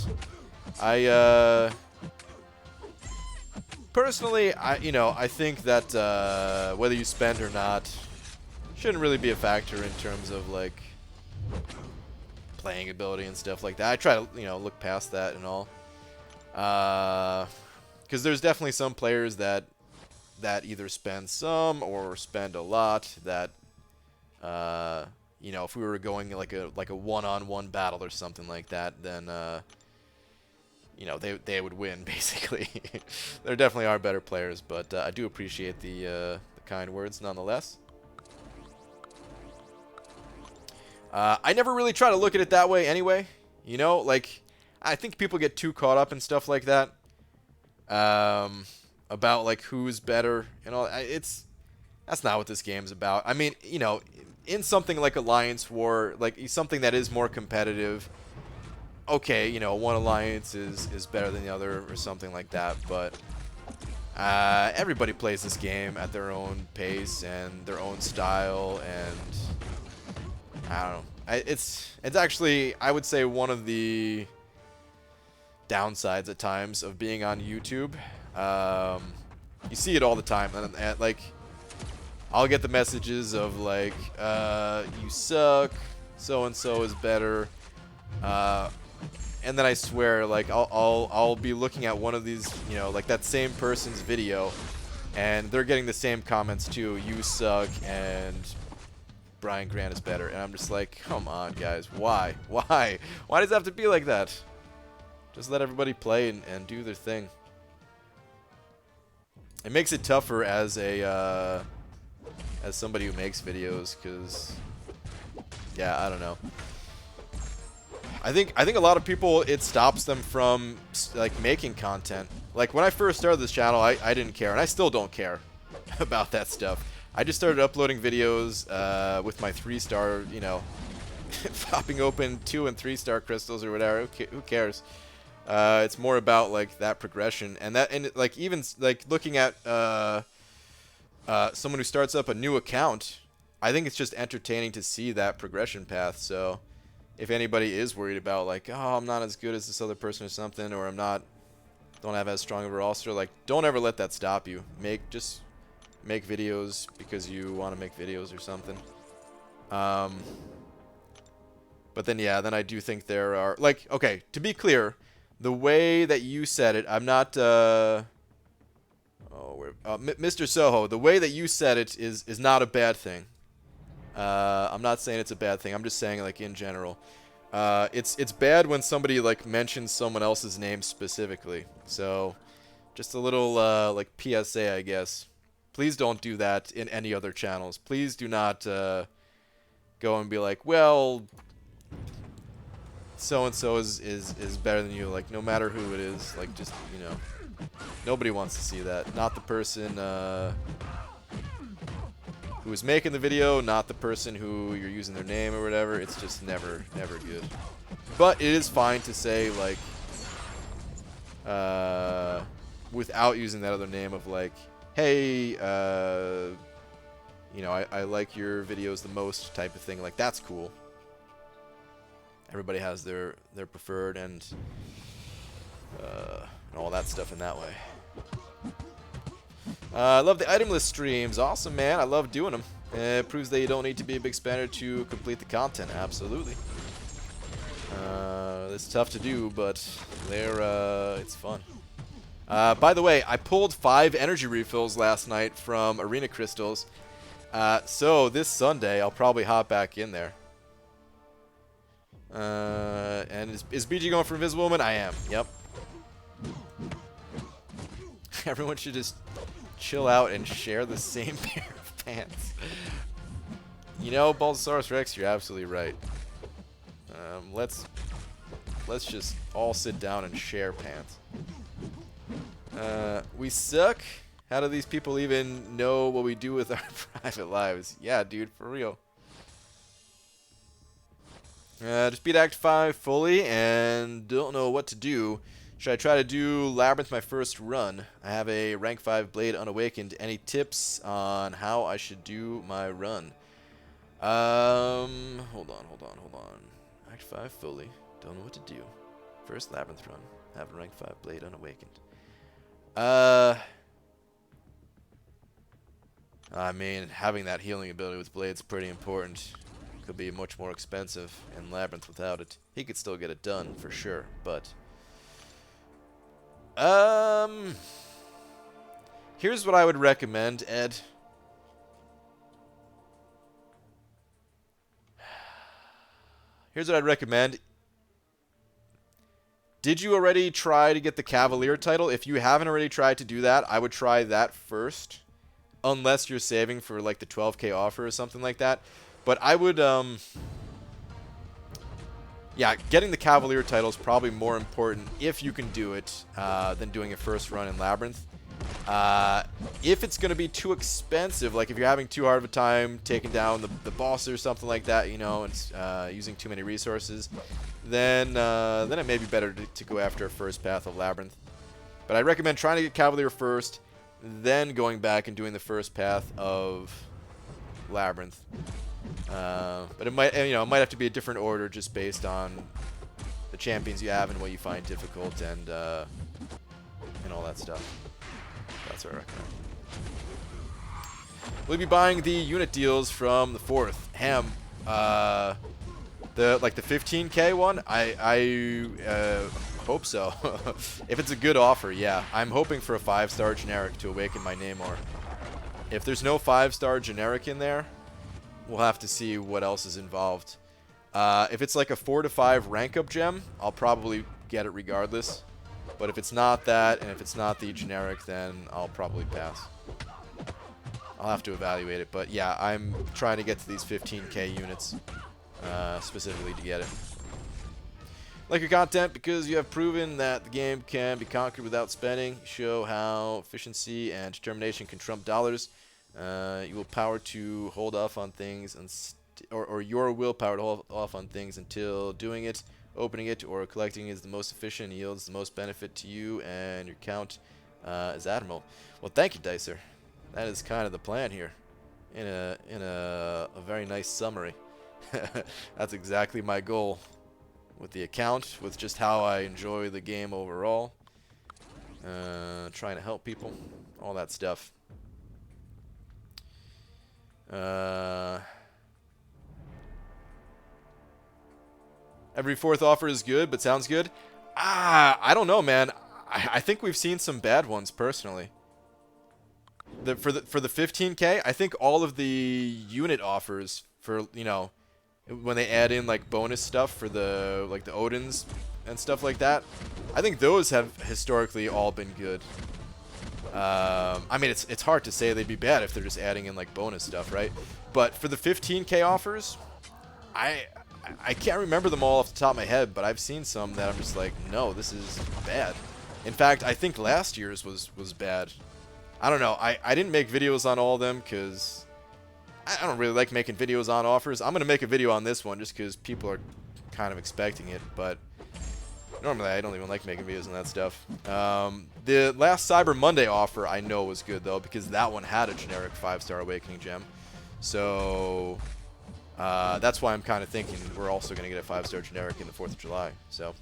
Speaker 1: personally, I think that whether you spend or not shouldn't really be a factor in terms of like playing ability and stuff like that. I try to look past that and all, because there's definitely some players that either spend some or spend a lot. That if we were going like a one-on-one battle or something like that, then they would win basically. There definitely are better players, but I do appreciate the kind words nonetheless. I never really try to look at it that way anyway. Like I think people get too caught up in stuff like that. About like who's better and all. That's not what this game's about. I mean, in something like Alliance War, like something that is more competitive, okay, one alliance is better than the other or something like that, but everybody plays this game at their own pace and their own style, and I don't know. It's actually, I would say, one of the downsides at times of being on YouTube. You see it all the time, and like I'll get the messages of like, you suck, so and so is better, and then I swear, like I'll be looking at one of these, like that same person's video, and they're getting the same comments too. You suck, and Brian Grant is better, and I'm just like, come on, guys, why does it have to be like that? Just let everybody play and do their thing. It makes it tougher as somebody who makes videos, because yeah, I don't know. I think a lot of people, it stops them from like making content. Like when I first started this channel, I didn't care, and I still don't care about that stuff. I just started uploading videos with my 3-star, popping open 2- and 3-star crystals or whatever. Who cares? It's more about like that progression, and like even like looking at someone who starts up a new account. I think it's just entertaining to see that progression path. So if anybody is worried about like, oh, I'm not as good as this other person or something, or don't have as strong of a roster, like don't ever let that stop you. Just make videos because you want to make videos or something. But then yeah, then I do think there are like, okay, to be clear, the way that you said it, I'm not Mr. Soho, the way that you said it is not a bad thing. I'm not saying it's a bad thing. I'm just saying like in general. It's bad when somebody like mentions someone else's name specifically. So just a little like PSA, I guess. Please don't do that in any other channels. Please do not go and be like, well, so-and-so is better than you. Like, no matter who it is, like, just, nobody wants to see that. Not the person who is making the video, not the person who you're using their name or whatever. It's just never good. But it is fine to say, like, without using that other name of, like, hey, I like your videos the most type of thing. Like, that's cool. Everybody has their preferred and all that stuff in that way. I love the itemless streams. Awesome, man. I love doing them. It proves that you don't need to be a big spender to complete the content. Absolutely. It's tough to do, but it's fun. By the way, I pulled 5 energy refills last night from Arena Crystals. So this Sunday, I'll probably hop back in there. And is BG going for Invisible Woman? I am. Yep. Everyone should just chill out and share the same pair of pants. Balsasaurus Rex, you're absolutely right. Let's just all sit down and share pants. We suck? How do these people even know what we do with our private lives? Yeah, dude, for real. Just beat Act 5 fully and don't know what to do. Should I try to do Labyrinth my first run? I have a rank 5 Blade Unawakened. Any tips on how I should do my run? Hold on. Act 5 fully. Don't know what to do. First Labyrinth run. Have a rank 5 Blade Unawakened. I mean, having that healing ability with Blade's pretty important. Could be much more expensive in Labyrinth without it. He could still get it done, for sure, but... Here's what I would recommend, Ed. Here's what I'd recommend. Did you already try to get the Cavalier title? If you haven't already tried to do that, I would try that first. Unless you're saving for like the 12K offer or something like that. But I would, yeah, getting the Cavalier title is probably more important if you can do it than doing a first run in Labyrinth. If it's going to be too expensive, like if you're having too hard of a time taking down the boss or something like that, you know, and using too many resources, then it may be better to go after a first path of Labyrinth. But I recommend trying to get Cavalier first, then going back and doing the first path of Labyrinth. But it might, you know, it might have to be a different order just based on the champions you have and what you find difficult and all that stuff. That's what I recommend. We'll be buying the unit deals from the 4th. Ham, the 15K one. I hope so. If it's a good offer, yeah. I'm hoping for a 5-star generic to awaken my Namor. If there's no 5-star generic in there, we'll have to see what else is involved. If it's like a 4 to 5 rank up gem, I'll probably get it regardless. But if it's not that, and if it's not the generic, then I'll probably pass. I'll have to evaluate it. But yeah, I'm trying to get to these 15K units specifically to get it. Like your content because you have proven that the game can be conquered without spending. Show how efficiency and determination can trump dollars. You will power to hold off on things, or your willpower to hold off on things until doing it, opening it, or collecting is the most efficient and yields the most benefit to you and your count as Admiral. Well, thank you, Dicer. That is kind of the plan here, in a very nice summary. That's exactly my goal with the account, with just how I enjoy the game overall, trying to help people, all that stuff. Every 4th offer is good, but sounds good. I don't know, man. I think we've seen some bad ones personally. For the 15K, I think all of the unit offers for, you know, when they add in like bonus stuff for the the Odins and stuff like that, I think those have historically all been good. I mean, it's hard to say they'd be bad if they're just adding in like bonus stuff, right? But for the 15K offers, I can't remember them all off the top of my head, but I've seen some that I'm just like, no, this is bad. In fact, I think last year's was bad. I don't know. I didn't make videos on all of them because I don't really like making videos on offers. I'm going to make a video on this one just because people are kind of expecting it, but normally I don't even like making videos on that stuff. The last Cyber Monday offer I know was good, though, because that one had a generic 5-star Awakening gem. So that's why I'm kind of thinking we're also going to get a 5-star generic in the 4th of July. So,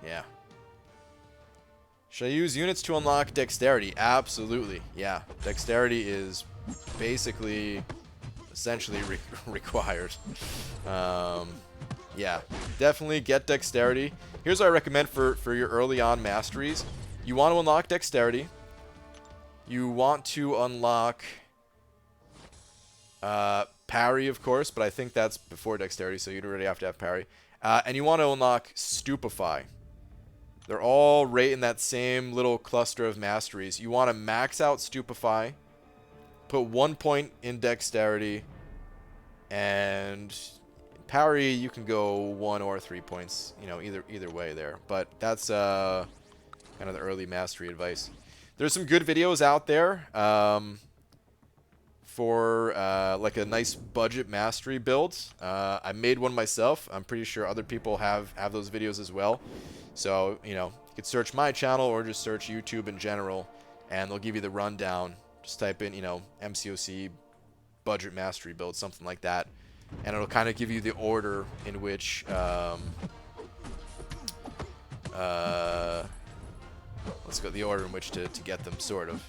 Speaker 1: yeah. Should I use units to unlock Dexterity? Absolutely, yeah. Dexterity is basically, essentially required. Yeah, definitely get Dexterity. Here's what I recommend for your early on masteries. You want to unlock Dexterity. You want to unlock Parry, of course, but I think that's before Dexterity, so you'd already have to have Parry. And you want to unlock Stupefy. They're all right in that same little cluster of masteries. You want to max out Stupefy, put 1 point in Dexterity, and Parry, you can go 1 or 3 points, you know, either way there. But that's kind of the early mastery advice. There's some good videos out there for like a nice budget mastery build. I made one myself. I'm pretty sure other people have those videos as well. So, you know, you could search my channel or just search YouTube in general, and they'll give you the rundown. Just type in, you know, MCOC budget mastery build, something like that. And it'll kind of give you the order in which, let's let's go the order in which to get them, sort of.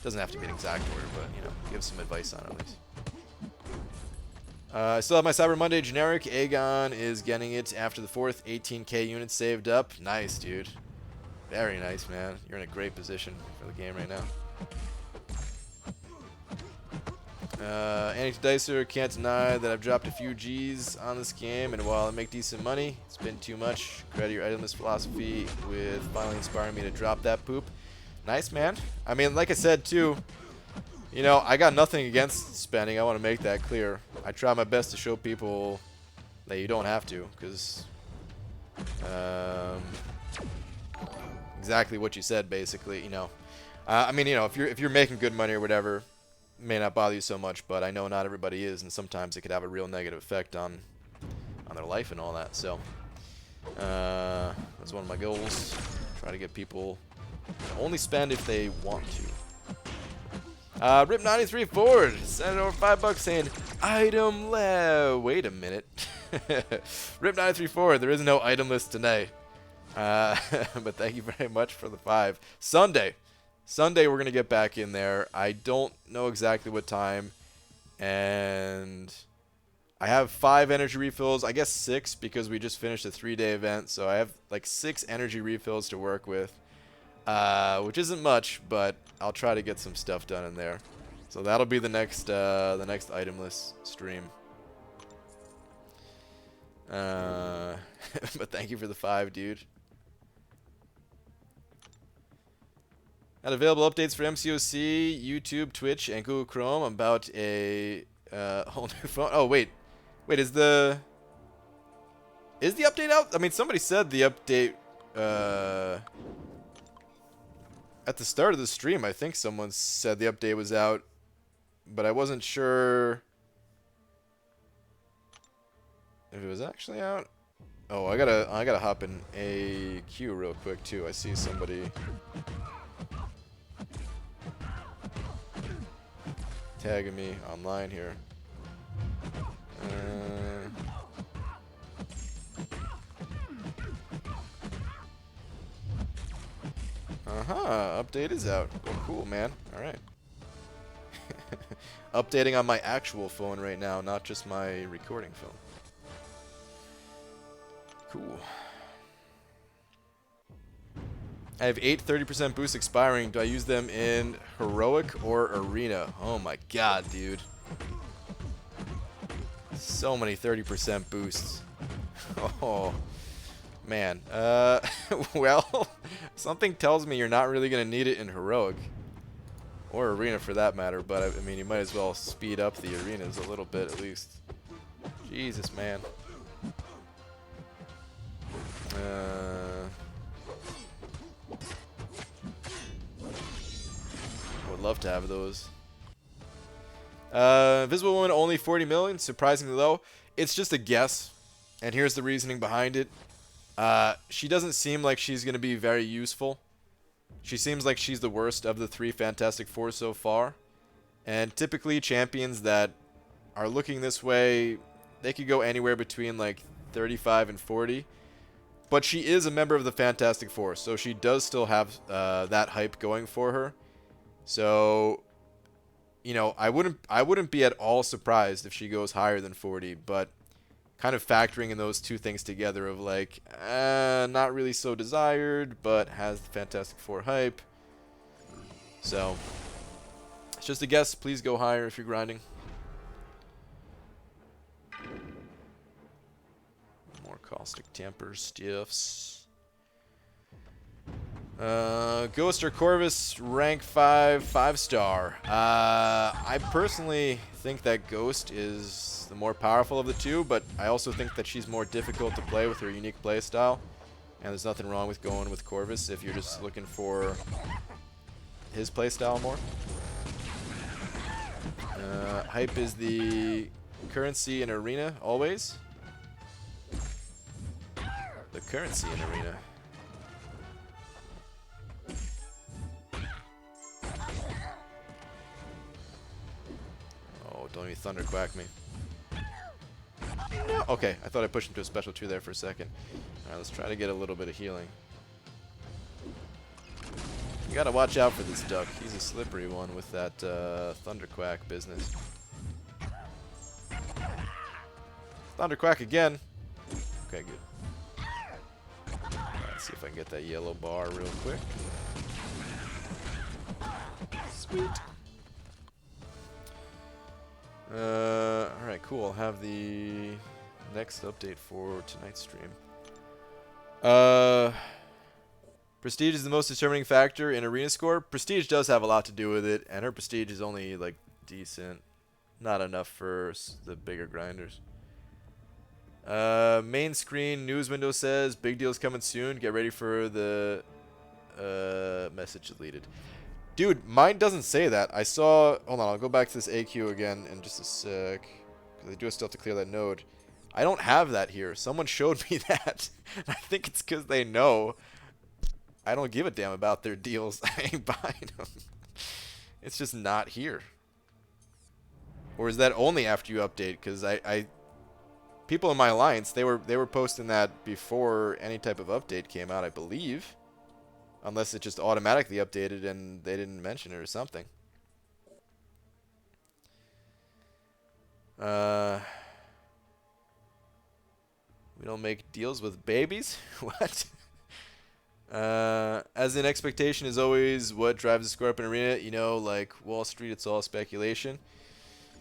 Speaker 1: Doesn't have to be an exact order, but, you know, give some advice on it at least. I still have my Cyber Monday generic. Aegon is getting it after the 4th. 18k units saved up. Nice, dude. Very nice, man. You're in a great position for the game right now. Anti-Dicer, can't deny that I've dropped a few G's on this game, and while I make decent money, it's been too much. Credit your itemless philosophy with finally inspiring me to drop that poop. Nice, man. I mean, like I said, too, you know, I got nothing against spending. I want to make that clear. I try my best to show people that you don't have to, because exactly what you said, basically, you know. I mean, you know, if you're making good money or whatever, it may not bother you so much, but I know not everybody is, and sometimes it could have a real negative effect on their life and all that. So that's one of my goals. Try to get people to only spend if they want to. Rip93 Ford sent over $5 saying item left. Wait a minute. Rip93 Ford, there is no item list today. But thank you very much for the 5. Sunday we're gonna get back in there. I don't know exactly what time, and I have 5 energy refills. I guess 6 because we just finished a 3-day event, so I have like 6 energy refills to work with. Which isn't much, but I'll try to get some stuff done in there. So that'll be the next itemless stream. But thank you for the 5, dude. Got available updates for MCOC, YouTube, Twitch, and Google Chrome about a whole new phone. Oh wait, is the update out? I mean, somebody said the update. At the start of the stream, I think someone said the update was out, but I wasn't sure if it was actually out. Oh, I gotta hop in a queue real quick too. I see somebody tagging me online here. Update is out. Oh, cool, man. Alright. Updating on my actual phone right now, not just my recording phone. Cool. I have 8 30% boosts expiring. Do I use them in Heroic or Arena? Oh my god, dude. So many 30% boosts. Oh. Man, well, something tells me you're not really going to need it in Heroic. Or Arena for that matter, but I mean, you might as well speed up the arenas a little bit at least. Jesus, man. Would love to have those. Invisible Woman only 40 million, surprisingly low. It's just a guess, and here's the reasoning behind it. She doesn't seem like she's going to be very useful. She seems like she's the worst of the 3 Fantastic Four so far. And typically champions that are looking this way, they could go anywhere between like 35 and 40. But she is a member of the Fantastic Four, so she does still have that hype going for her. So, you know, I wouldn't be at all surprised if she goes higher than 40, but kind of factoring in those two things together of like, not really so desired, but has the Fantastic Four hype. So, it's just a guess. Please go higher if you're grinding. More Caustic Tamper stiffs. Ghost or Corvus, rank 5, 5-star. I personally think that Ghost is the more powerful of the two, but I also think that she's more difficult to play with her unique playstyle. And there's nothing wrong with going with Corvus if you're just looking for his playstyle more. Hype is the currency in Arena, always. The currency in Arena. Oh, don't even thunderquack me. No. Okay, I thought I pushed him to a special 2 there for a second. Alright, let's try to get a little bit of healing. You gotta watch out for this duck. He's a slippery one with that Thunderquack business. Thunderquack again. Okay, good. Let's see if I can get that yellow bar real quick. Sweet. Alright, cool. I'll have the next update for tonight's stream. Prestige is the most determining factor in arena score. Prestige does have a lot to do with it, and her prestige is only, like, decent. Not enough for the bigger grinders. Main screen news window says, big deals coming soon. Get ready for the message deleted. Dude, mine doesn't say that. I saw... Hold on, I'll go back to this AQ again in just a sec. Because I do still have to clear that node. I don't have that here. Someone showed me that. I think it's because they know I don't give a damn about their deals. I ain't buying them. It's just not here. Or is that only after you update? Because people in my alliance, they were posting that before any type of update came out, I believe. Unless it just automatically updated and they didn't mention it or something. We don't make deals with babies? What? As in, expectation is always what drives the score up in arena. You know, like Wall Street, it's all speculation.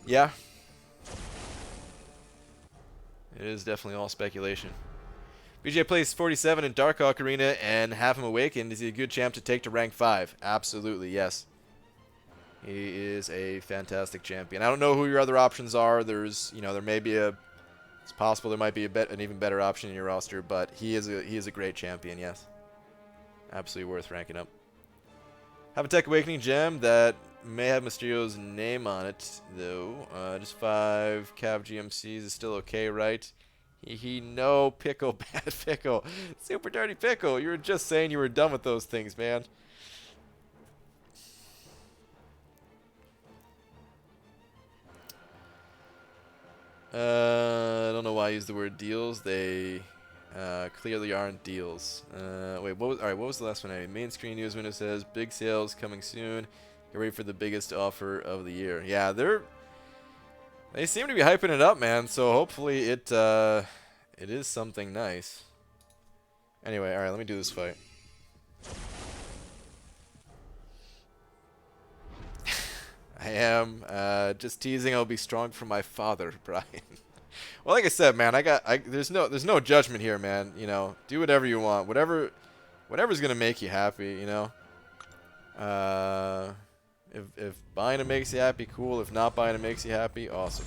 Speaker 1: Yeah. It is definitely all speculation. BJ plays 47 in Darkhawk Arena and have him awakened. Is he a good champ to take to rank 5? Absolutely, yes. He is a fantastic champion. I don't know who your other options are. There's, you know, there may be a... It's possible there might be an even better option in your roster, but he is a great champion, yes. Absolutely worth ranking up. Have a Tech Awakening gem that may have Mysterio's name on it, though. Just 5 Cav GMCs is still okay, right? No, Pickle, bad Pickle. Super dirty Pickle. You were just saying you were done with those things, man. I don't know why I use the word deals. They clearly aren't deals. Wait, what was the last one? Main screen news window says big sales coming soon. Get ready for the biggest offer of the year. Yeah, they seem to be hyping it up, man. So hopefully it is something nice. Anyway, all right, let me do this fight. I am just teasing. I'll be strong for my father, Brian. Well, like I said, man, there's no judgment here, man. You know, do whatever you want, whatever's gonna make you happy. You know, if buying it makes you happy, cool. If not buying it makes you happy, awesome.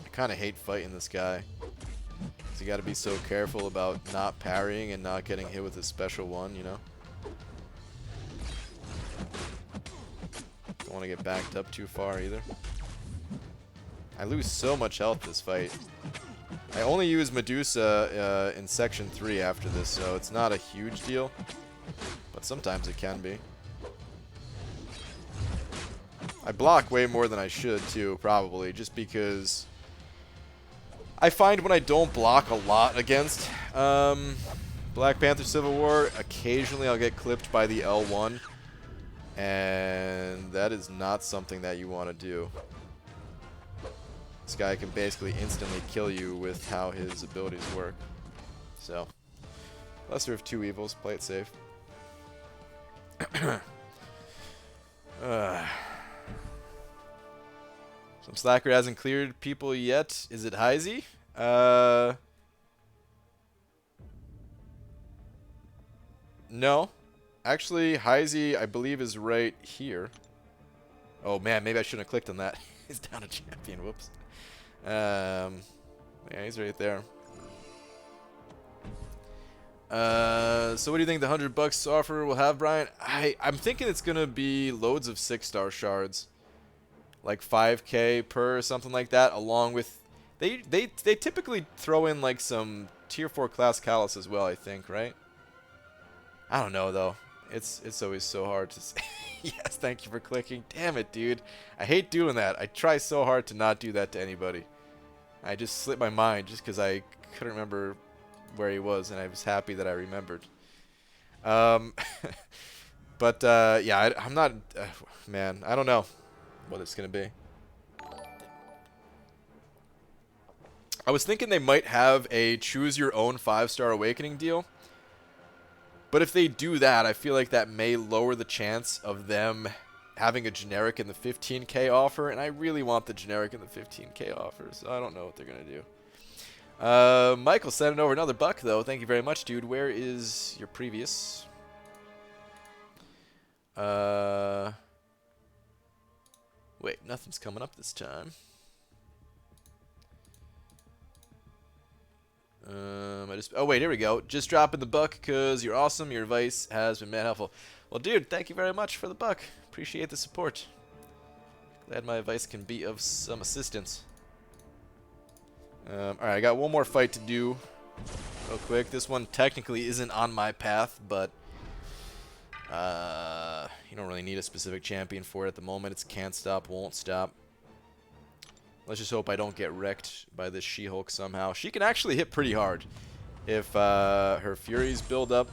Speaker 1: I kind of hate fighting this guy. So you got to be so careful about not parrying and not getting hit with a special one, you know? Don't want to get backed up too far either. I lose so much health this fight. I only use Medusa in Section 3 after this, so it's not a huge deal. But sometimes it can be. I block way more than I should, too, probably, just because... I find when I don't block a lot against Black Panther Civil War, occasionally I'll get clipped by the L1, and that is not something that you want to do. This guy can basically instantly kill you with how his abilities work. So, lesser of two evils, play it safe. Some slacker hasn't cleared people yet. Is it Heisey? No. Actually, Heisey, I believe, is right here. Oh, man, maybe I shouldn't have clicked on that. He's down a champion. Whoops. Yeah, he's right there. So what do you think the $100 offer will have, Brian? I'm thinking it's going to be loads of 6-star shards. Like 5k per or something like that, along with they typically throw in like some tier 4 class callus as well, I think, right? I don't know though. It's always so hard to say. Yes, thank you for clicking. Damn it, dude. I hate doing that. I try so hard to not do that to anybody. I just slipped my mind just because I couldn't remember where he was, and I was happy that I remembered. But yeah, I'm not. Man, I don't know what it's gonna be. I was thinking they might have a choose your own 5-star awakening deal. But if they do that, I feel like that may lower the chance of them having a generic in the 15K offer, and I really want the generic in the 15K offer, so I don't know what they're going to do. Michael sending over another buck, though. Thank you very much, dude. Where is your previous? Wait, nothing's coming up this time. Oh wait, here we go. Just dropping the buck because you're awesome. Your advice has been mad helpful. Well, dude, thank you very much for the buck. Appreciate the support. Glad my advice can be of some assistance. All right, I got one more fight to do, real quick. This one technically isn't on my path, but you don't really need a specific champion for it at the moment. It's can't stop, won't stop. Let's just hope I don't get wrecked by this She-Hulk somehow. She can actually hit pretty hard if her Furies build up.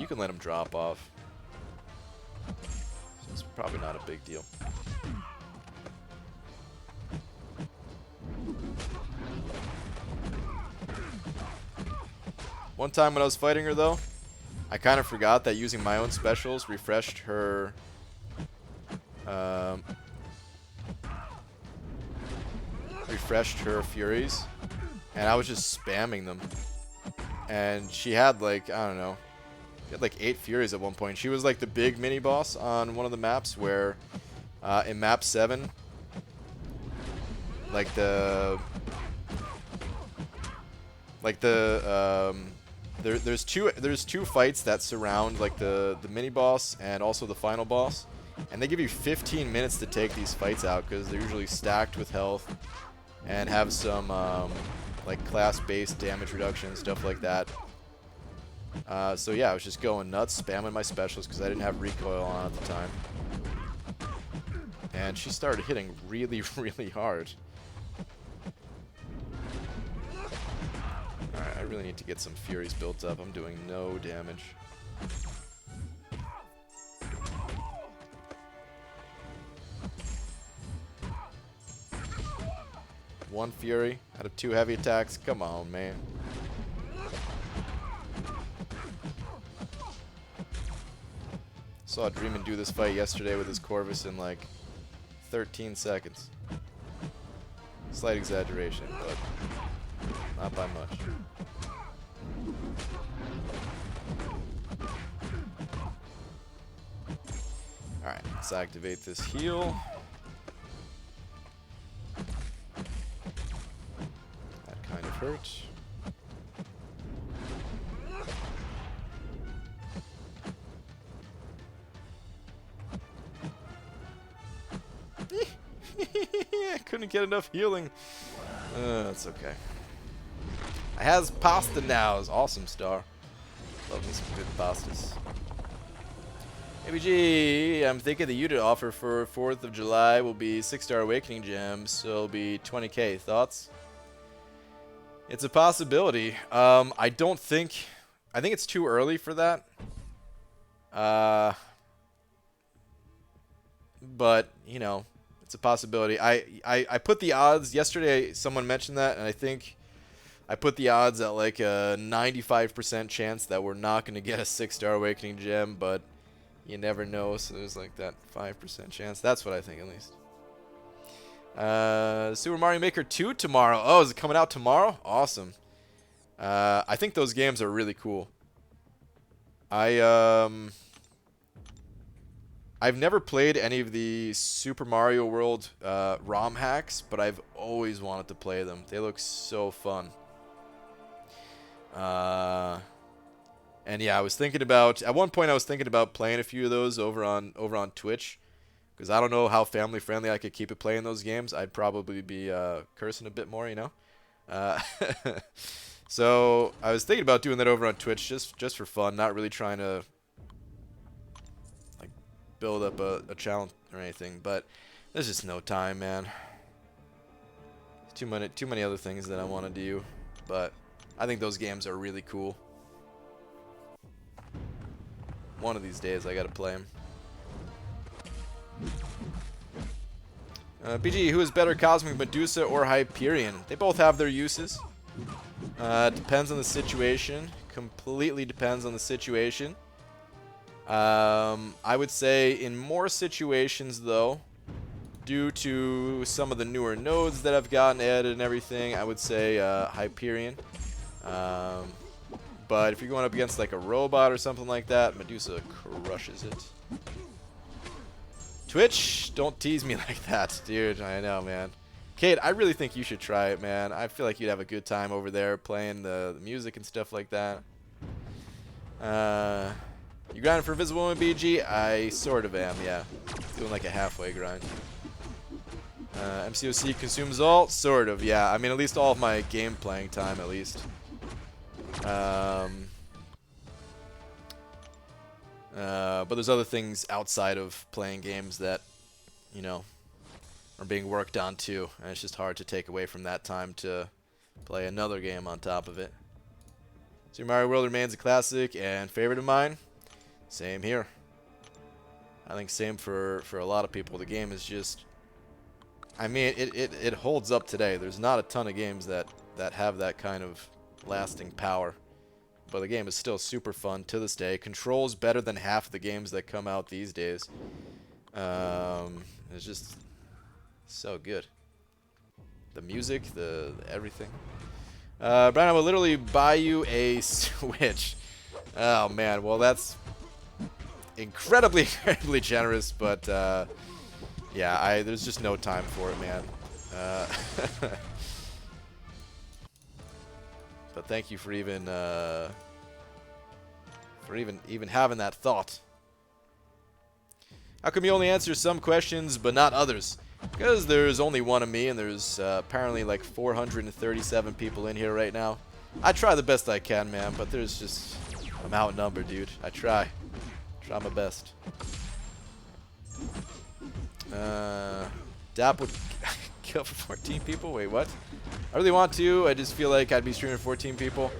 Speaker 1: You can let them drop off. So it's probably not a big deal. One time when I was fighting her, though, I kind of forgot that using my own specials refreshed her... refreshed her Furies, and I was just spamming them, and she had like, I don't know, she had like 8 Furies at one point. She was like the big mini boss on one of the maps where in map 7, like there's two fights that surround like the mini boss and also the final boss, and they give you 15 minutes to take these fights out because they're usually stacked with health and have some like class-based damage reduction and stuff like that. So yeah, I was just going nuts, spamming my specials because I didn't have recoil on at the time. And she started hitting really, really hard. Alright, I really need to get some Furies built up. I'm doing no damage. One Fury out of 2 heavy attacks. Come on, man. Saw Dreamin' do this fight yesterday with his Corvus in like 13 seconds. Slight exaggeration, but not by much. Alright, let's activate this heal. Hurt. I couldn't get enough healing. That's okay. I has pasta now. It's awesome, Star. Love me some good pastas. ABG, I'm thinking the unit offer for 4th of July will be 6-star awakening gems, so it'll be 20k. Thoughts? It's a possibility. I think it's too early for that. But, you know, it's a possibility. I put the odds yesterday. Someone mentioned that, and I think I put the odds at like a 95% chance that we're not going to get a 6-star awakening gem, but you never know. So there's like that 5% chance. That's what I think, at least. Super Mario Maker 2 tomorrow. Oh, is it coming out tomorrow? Awesome. I think those games are really cool. I've never played any of the Super Mario World ROM hacks, but I've always wanted to play them. They look so fun. And yeah, I was thinking about, at one point I was thinking about playing a few of those over on Twitch. Because I don't know how family friendly I could keep it playing those games. I'd probably be cursing a bit more, you know. So I was thinking about doing that over on Twitch just for fun, not really trying to like build up a channel or anything, but there's just no time, man. Too many other things that I want to do, but I think those games are really cool. One of these days I gotta play them. BG, who is better, Cosmic Medusa or Hyperion? They both have their uses. Depends on the situation. Completely depends on the situation. I would say in more situations, though, due to some of the newer nodes that I've gotten added and everything, I would say Hyperion. But if you're going up against like a robot or something like that, Medusa crushes it. Twitch, don't tease me like that, dude. I know, man. Kate, I really think you should try it, man. I feel like you'd have a good time over there playing the music and stuff like that. You grinding for Invisible Woman, BG? I sort of am, yeah. Doing like a halfway grind. MCOC consumes all? Sort of, yeah. I mean, at least all of my game playing time, at least. But there's other things outside of playing games that, you know, are being worked on too, and it's just hard to take away from that time to play another game on top of it. Super Mario World remains a classic and favorite of mine. Same here. I think same for a lot of people. The game is just, I mean, it holds up today. There's not a ton of games that have that kind of lasting power. But the game is still super fun to this day. Controls better than half the games that come out these days. It's just so good. The music, the everything. Brian, I will literally buy you a Switch. Oh man, well that's incredibly generous, but yeah, there's just no time for it, man. But thank you for even having that thought. How come you only answer some questions but not others? Because there's only one of me, and there's apparently like 437 people in here right now. I try the best I can, man, but there's just, I'm outnumbered, dude. I try my best. Dap would kill for 14 people? Wait, what? I really want to. I just feel like I'd be streaming 14 people.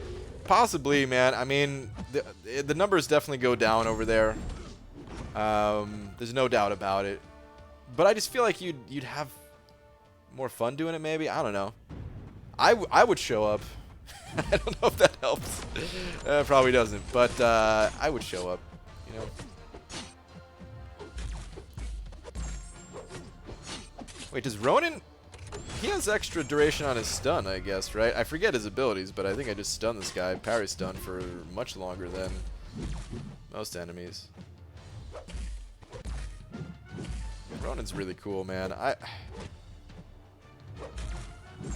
Speaker 1: Possibly, man. I mean, the numbers definitely go down over there. There's no doubt about it. But I just feel like you'd have more fun doing it, maybe. I don't know. I would show up. I don't know if that helps. Probably doesn't. But I would show up. You know. Wait, does Ronan? He has extra duration on his stun, I guess, right? I forget his abilities, but I think I just stunned this guy, parry stun, for much longer than most enemies. Ronan's really cool, man.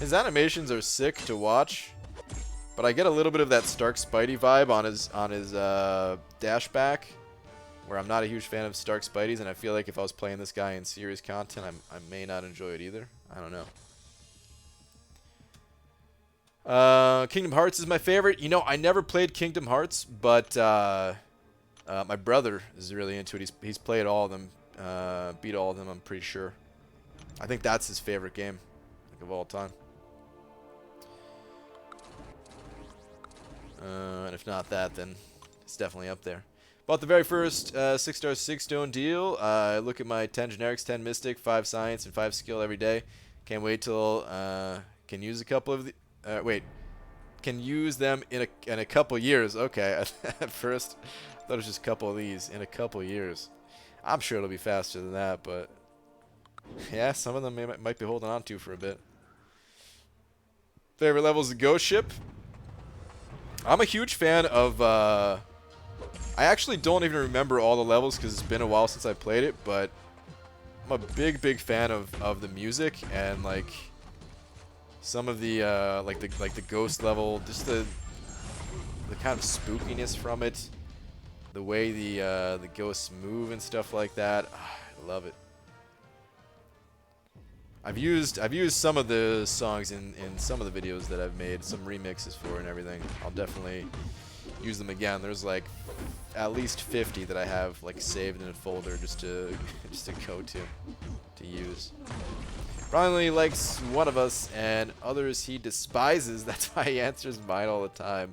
Speaker 1: His animations are sick to watch, but I get a little bit of that Stark Spidey vibe on his dash back, where I'm not a huge fan of Stark Spideys, and I feel like if I was playing this guy in series content, I may not enjoy it either. I don't know. Kingdom Hearts is my favorite. You know, I never played Kingdom Hearts, but my brother is really into it. He's played all of them, beat all of them, I'm pretty sure. I think that's his favorite game, like, of all time. And if not that, then it's definitely up there. Bought the very first 6-star 6-stone deal. I look at my 10 generics, 10 mystic, 5 science, and 5 skill every day. Can't wait till can use a couple of the can use them in a couple years. Okay, at first I thought it was just a couple of these in a couple years. I'm sure it'll be faster than that, but yeah, some of them might be holding on to for a bit. Favorite levels of Ghost Ship? I'm a huge fan of I actually don't even remember all the levels because it's been a while since I played it, but I'm a big fan of the music and like some of the like the ghost level, just the kind of spookiness from it, the way the ghosts move and stuff like that. I love it. I've used some of the songs in some of the videos that I've made, some remixes for and everything. I'll definitely use them again. There's like at least 50 that I have like saved in a folder just to go to use. Probably likes one of us and others he despises. That's why he answers mine all the time.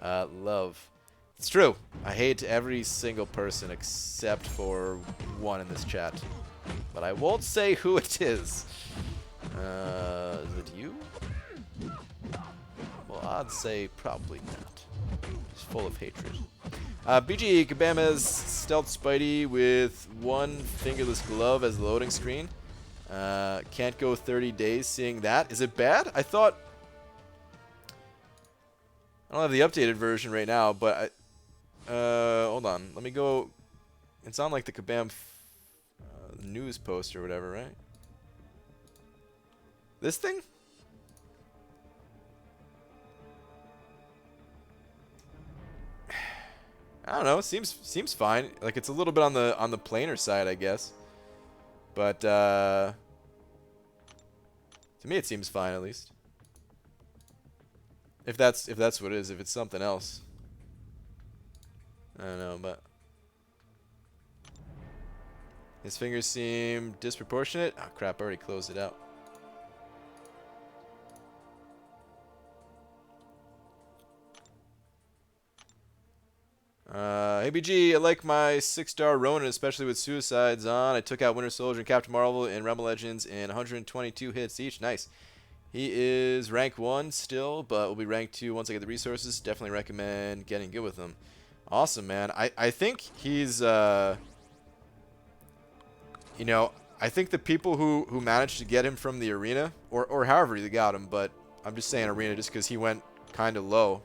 Speaker 1: Love. It's true. I hate every single person except for one in this chat. But I won't say who it is. Is it you? Well, I'd say probably not. It's full of hatred. BG Kabama's Stealth Spidey with one fingerless glove as the loading screen. Can't go 30 days seeing that. Is it bad? I thought... I don't have the updated version right now, but hold on. Let me go... It's on like the Kabam news post or whatever, right? This thing? I don't know. Seems fine. Like it's a little bit on the plainer side, I guess. But to me, it seems fine at least. If that's what it is. If it's something else, I don't know. But his fingers seem disproportionate. Oh crap! I already closed it out. ABG, I like my 6-star Ronin, especially with Suicides on. I took out Winter Soldier and Captain Marvel in Realm of Legends in 122 hits each. Nice. He is rank 1 still, but will be rank 2 once I get the resources. Definitely recommend getting good with him. Awesome, man. I think he's, you know, I think the people who managed to get him from the arena, or however they got him, but I'm just saying arena just because he went kind of low.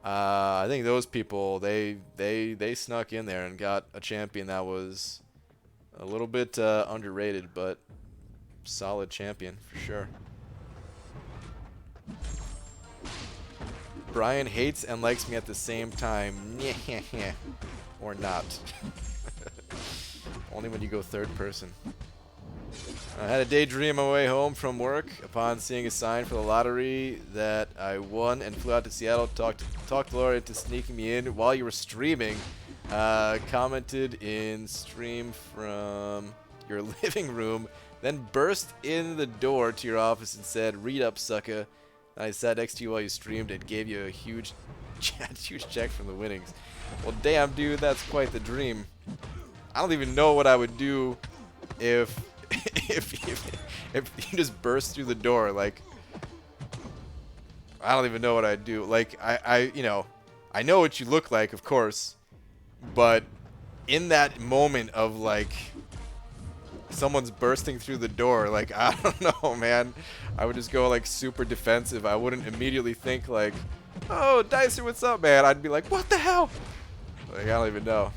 Speaker 1: I think those people, they snuck in there and got a champion that was a little bit underrated, but solid champion for sure. Brian hates and likes me at the same time. Or not. Only when you go third person. I had a daydream on my way home from work upon seeing a sign for the lottery that I won and flew out to Seattle, talked Laura into sneaking me in while you were streaming. Commented in stream from your living room, then burst in the door to your office and said, "Read up, sucker." And I sat next to you while you streamed and gave you a huge check from the winnings. Well, damn, dude, that's quite the dream. I don't even know what I would do if you just burst through the door. Like, I don't even know what I'd do. Like, you know, I know what you look like, of course, but in that moment of like someone's bursting through the door, like, I don't know, man, I would just go like super defensive. I wouldn't immediately think like, "Oh, Dicer, what's up, man?" I'd be like, "What the hell?" Like, I don't even know.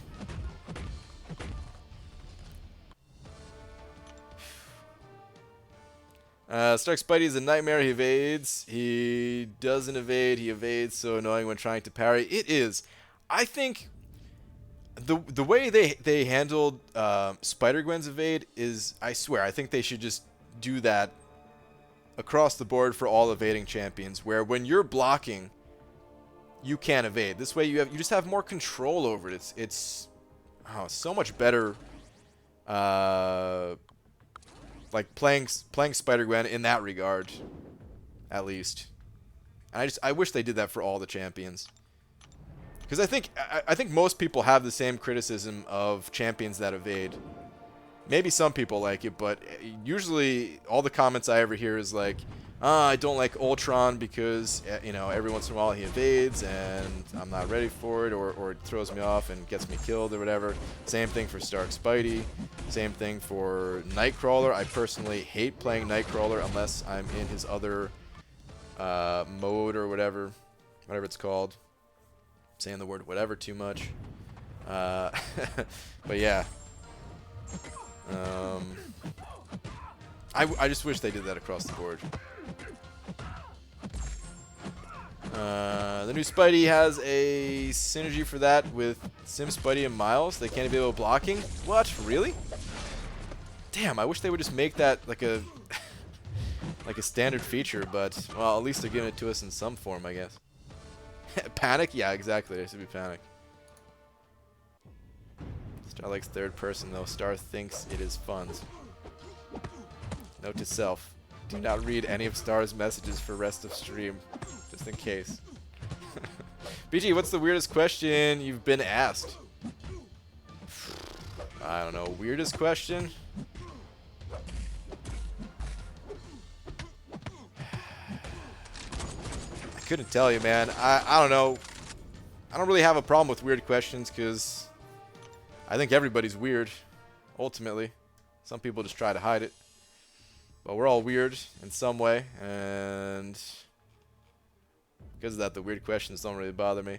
Speaker 1: Stark Spidey is a nightmare. He evades. He doesn't evade. He evades. So annoying when trying to parry. It is. I think the way they handled Spider-Gwen's evade is, I swear, I think they should just do that across the board for all evading champions, where when you're blocking, you can't evade. This way you just have more control over it. It's so much better. Like playing Spider-Gwen in that regard, at least. And I wish they did that for all the champions, because I think most people have the same criticism of champions that evade. Maybe some people like it, but usually all the comments I ever hear is like, I don't like Ultron because, you know, every once in a while he evades and I'm not ready for it, or it throws me off and gets me killed or whatever. Same thing for Stark Spidey. Same thing for Nightcrawler. I personally hate playing Nightcrawler unless I'm in his other mode or whatever it's called. I'm saying the word whatever too much. But yeah. I just wish they did that across the board. The new Spidey has a synergy for that with Sim Spidey and Miles. They can't be able to blocking. What? Really? Damn, I wish they would just make that like a like a standard feature, but, well, at least they're giving it to us in some form, I guess. Panic? Yeah, exactly. There should be panic. Star likes third person, though. Star thinks it is funds. Note to self. Do not read any of Star's messages for rest of stream. Just in case. BG, what's the weirdest question you've been asked? I don't know. Weirdest question? I couldn't tell you, man. I don't know. I don't really have a problem with weird questions because I think everybody's weird, ultimately. Some people just try to hide it. But we're all weird in some way, and because of that, the weird questions don't really bother me.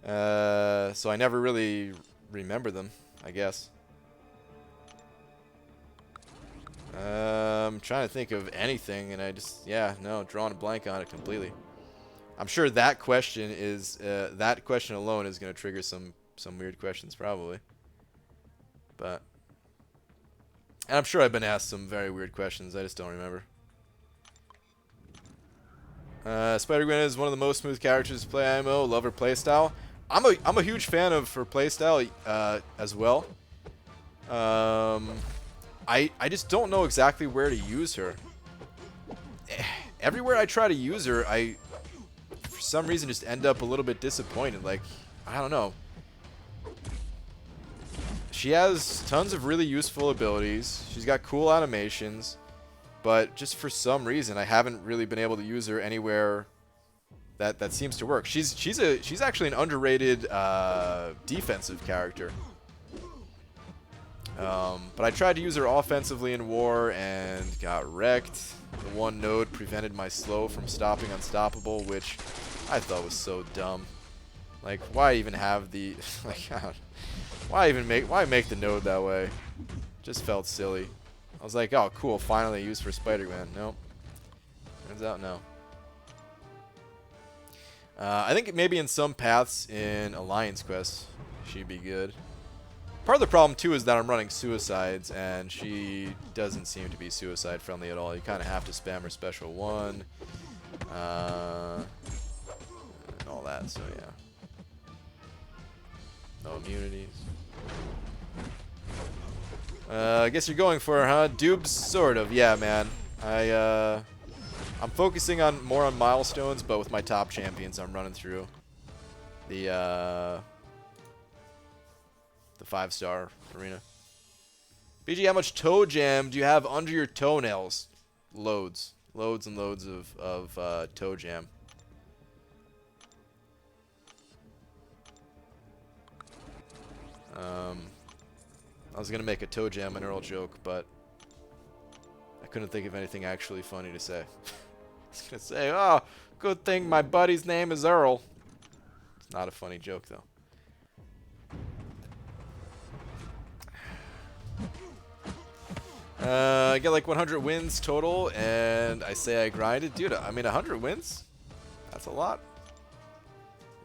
Speaker 1: So I never really remember them, I guess. I'm trying to think of anything, and I just, yeah, no, drawing a blank on it completely. I'm sure that question is, that question alone is going to trigger some weird questions, probably. But, and I'm sure I've been asked some very weird questions, I just don't remember. Spider-Gwen is one of the most smooth characters to play IMO. Love her playstyle. I'm a huge fan of her playstyle as well. I just don't know exactly where to use her. Everywhere I try to use her, I for some reason just end up a little bit disappointed. Like, I don't know. She has tons of really useful abilities. She's got cool animations. But just for some reason, I haven't really been able to use her anywhere that seems to work. She's actually an underrated defensive character. But I tried to use her offensively in war and got wrecked. The one node prevented my slow from stopping unstoppable, which I thought was so dumb. Like, why even have the like? Why make the node that way? Just felt silly. I was like, oh, cool, finally used for Spider-Man. Nope. Turns out no. I think maybe in some paths in Alliance Quest, she'd be good. Part of the problem, too, is that I'm running Suicides, and she doesn't seem to be suicide-friendly at all. You kind of have to spam her Special 1. And all that, so yeah. No immunities. I guess you're going for her, huh? Dubes, sort of. Yeah, man. I'm focusing more on milestones, but with my top champions, I'm running through the 5-star arena. BG, how much toe jam do you have under your toenails? Loads. Loads and loads of toe jam. I was going to make a toe jam and Earl joke, but I couldn't think of anything actually funny to say. I was going to say, oh, good thing my buddy's name is Earl. It's not a funny joke, though. I get like 100 wins total, and I say I grinded. Dude, I mean, 100 wins? That's a lot.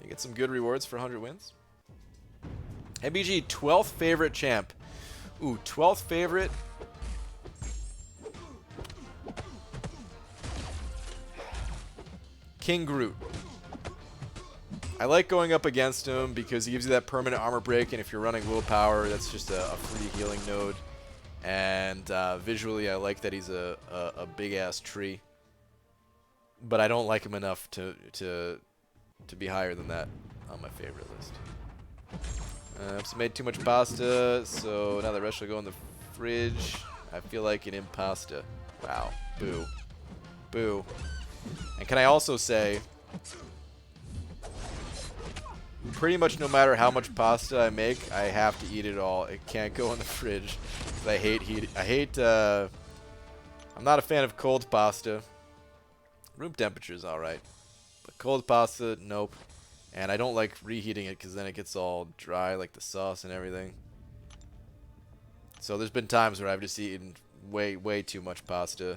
Speaker 1: You get some good rewards for 100 wins. MBG, 12th favorite champ. Ooh, 12th favorite. King Groot. I like going up against him because he gives you that permanent armor break, and if you're running willpower, that's just a free healing node. And visually, I like that he's a big-ass tree. But I don't like him enough to be higher than that on my favorite list. I've made too much pasta, so now the rest will go in the fridge. I feel like an impasta. Wow. Boo. Boo. And can I also say, pretty much no matter how much pasta I make, I have to eat it all. It can't go in the fridge. I hate I'm not a fan of cold pasta. Room temperature is alright. But cold pasta, nope. And I don't like reheating it because then it gets all dry, like the sauce and everything. So there's been times where I've just eaten way too much pasta.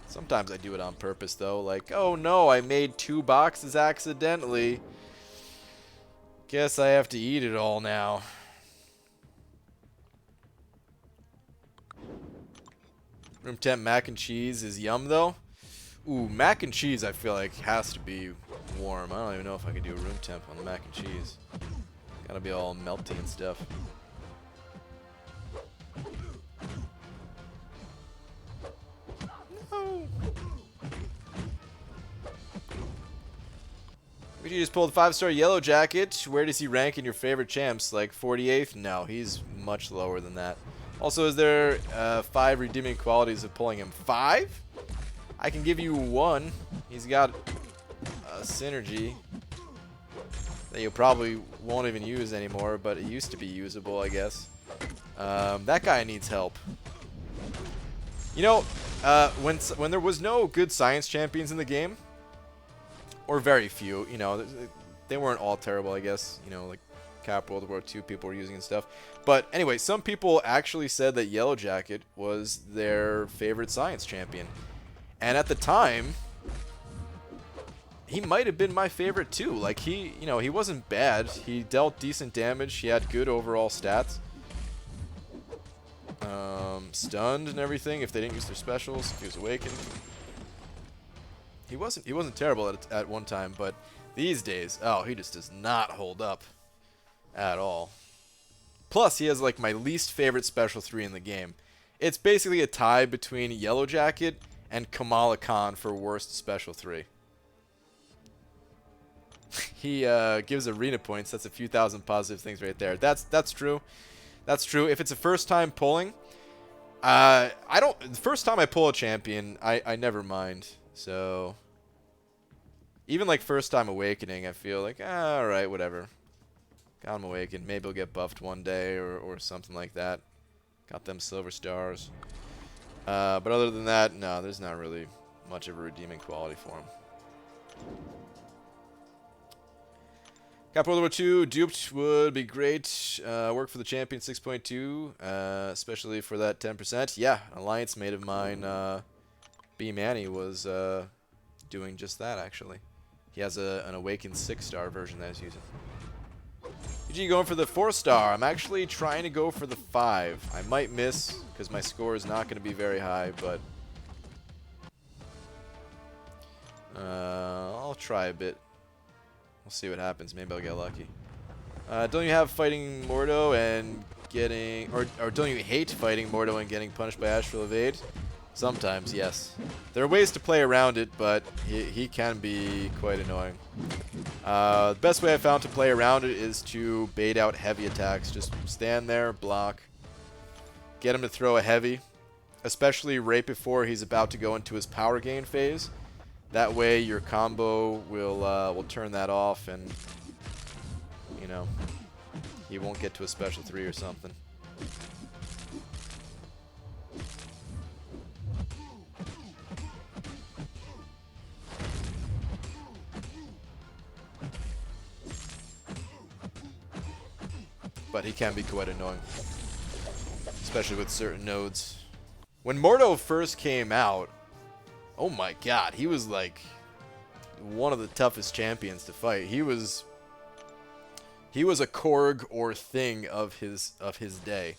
Speaker 1: Sometimes I do it on purpose, though. Like, oh no, I made 2 boxes accidentally. Guess I have to eat it all now. Room temp mac and cheese is yum though. Ooh, mac and cheese I feel like has to be warm. I don't even know if I could do a room temp on the mac and cheese. Gotta be all melty and stuff. No. You just pulled 5-star Yellow Jacket. Where does he rank in your favorite champs? Like 48th? No, he's much lower than that. Also, is there 5 redeeming qualities of pulling him? 5? I can give you 1. He's got a synergy that you probably won't even use anymore, but it used to be usable, I guess. That guy needs help. You know, when there was no good science champions in the game, or very few, you know, they weren't all terrible, I guess. You know, like Cap World War II people were using and stuff. But anyway, some people actually said that Yellow Jacket was their favorite science champion. And at the time, he might have been my favorite too. Like he wasn't bad. He dealt decent damage. He had good overall stats. Stunned and everything if they didn't use their specials. If he was awakened. He wasn't terrible at one time, but these days, oh, he just does not hold up at all. Plus, he has like my least favorite special 3 in the game. It's basically a tie between Yellow Jacket and Kamala Khan for worst special 3. He gives arena points. That's a few thousand positive things right there. That's true. That's true. If it's a first time pulling, the first time I pull a champion, I never mind. So even like first time awakening, I feel like all right, whatever. Got him awakened. Maybe he'll get buffed one day or something like that. Got them silver stars. But other than that, no, there's not really much of a redeeming quality for him. Cap World War II, duped would be great. Work for the champion 6.2, especially for that 10%. Yeah, alliance mate of mine, B Manny, was doing just that actually. He has an awakened 6-star version that he's using. UG going for the 4-star. I'm actually trying to go for the 5. I might miss because my score is not going to be very high, but I'll try a bit. We'll see what happens. Maybe I'll get lucky. Don't you have fighting Mordo and getting, or don't you hate fighting Mordo and getting punished by Astral Evade? Sometimes, yes. There are ways to play around it, but he can be quite annoying. The best way I found to play around it is to bait out heavy attacks. Just stand there, block, get him to throw a heavy, especially right before he's about to go into his power gain phase. That way your combo will turn that off, and you know, he won't get to a special 3 or something. But he can be quite annoying, especially with certain nodes. When Mordo first came out, oh my god, he was like one of the toughest champions to fight. He was a Korg or thing of his day.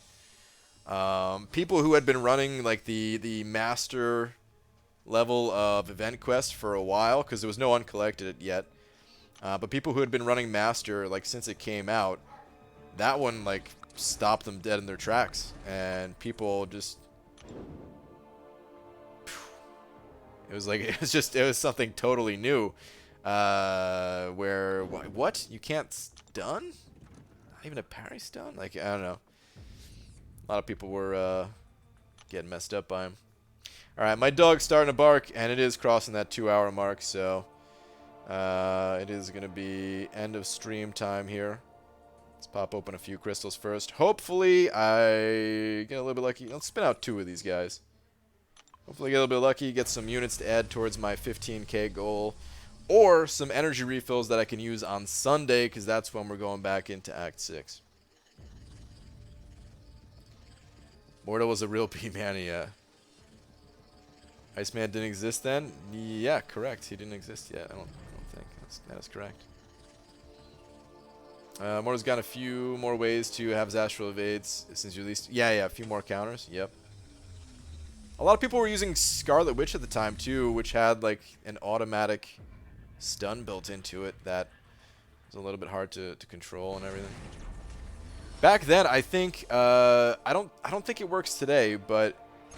Speaker 1: People who had been running like the master level of event quest for a while, because there was no uncollected yet. But people who had been running master like since it came out, that one like stopped them dead in their tracks, and people just. It was like it was something totally new, where what you can't stun, not even a parry stun. Like I don't know, a lot of people were getting messed up by him. All right, my dog's starting to bark, and it is crossing that 2-hour mark, so it is gonna be end of stream time here. Let's pop open a few crystals first. Hopefully, I get a little bit lucky. Let's spin out 2 of these guys. Hopefully get a little bit lucky, get some units to add towards my 15k goal. Or some energy refills that I can use on Sunday, because that's when we're going back into Act 6. Mordo was a real B-man, yeah. Iceman didn't exist then? Yeah, correct. He didn't exist yet. I don't think. That is correct. Mordo's got a few more ways to have his Astral Evades since you released. Yeah, a few more counters. Yep. A lot of people were using Scarlet Witch at the time too, which had like an automatic stun built into it that was a little bit hard to control and everything. Back then, I think I don't think it works today, but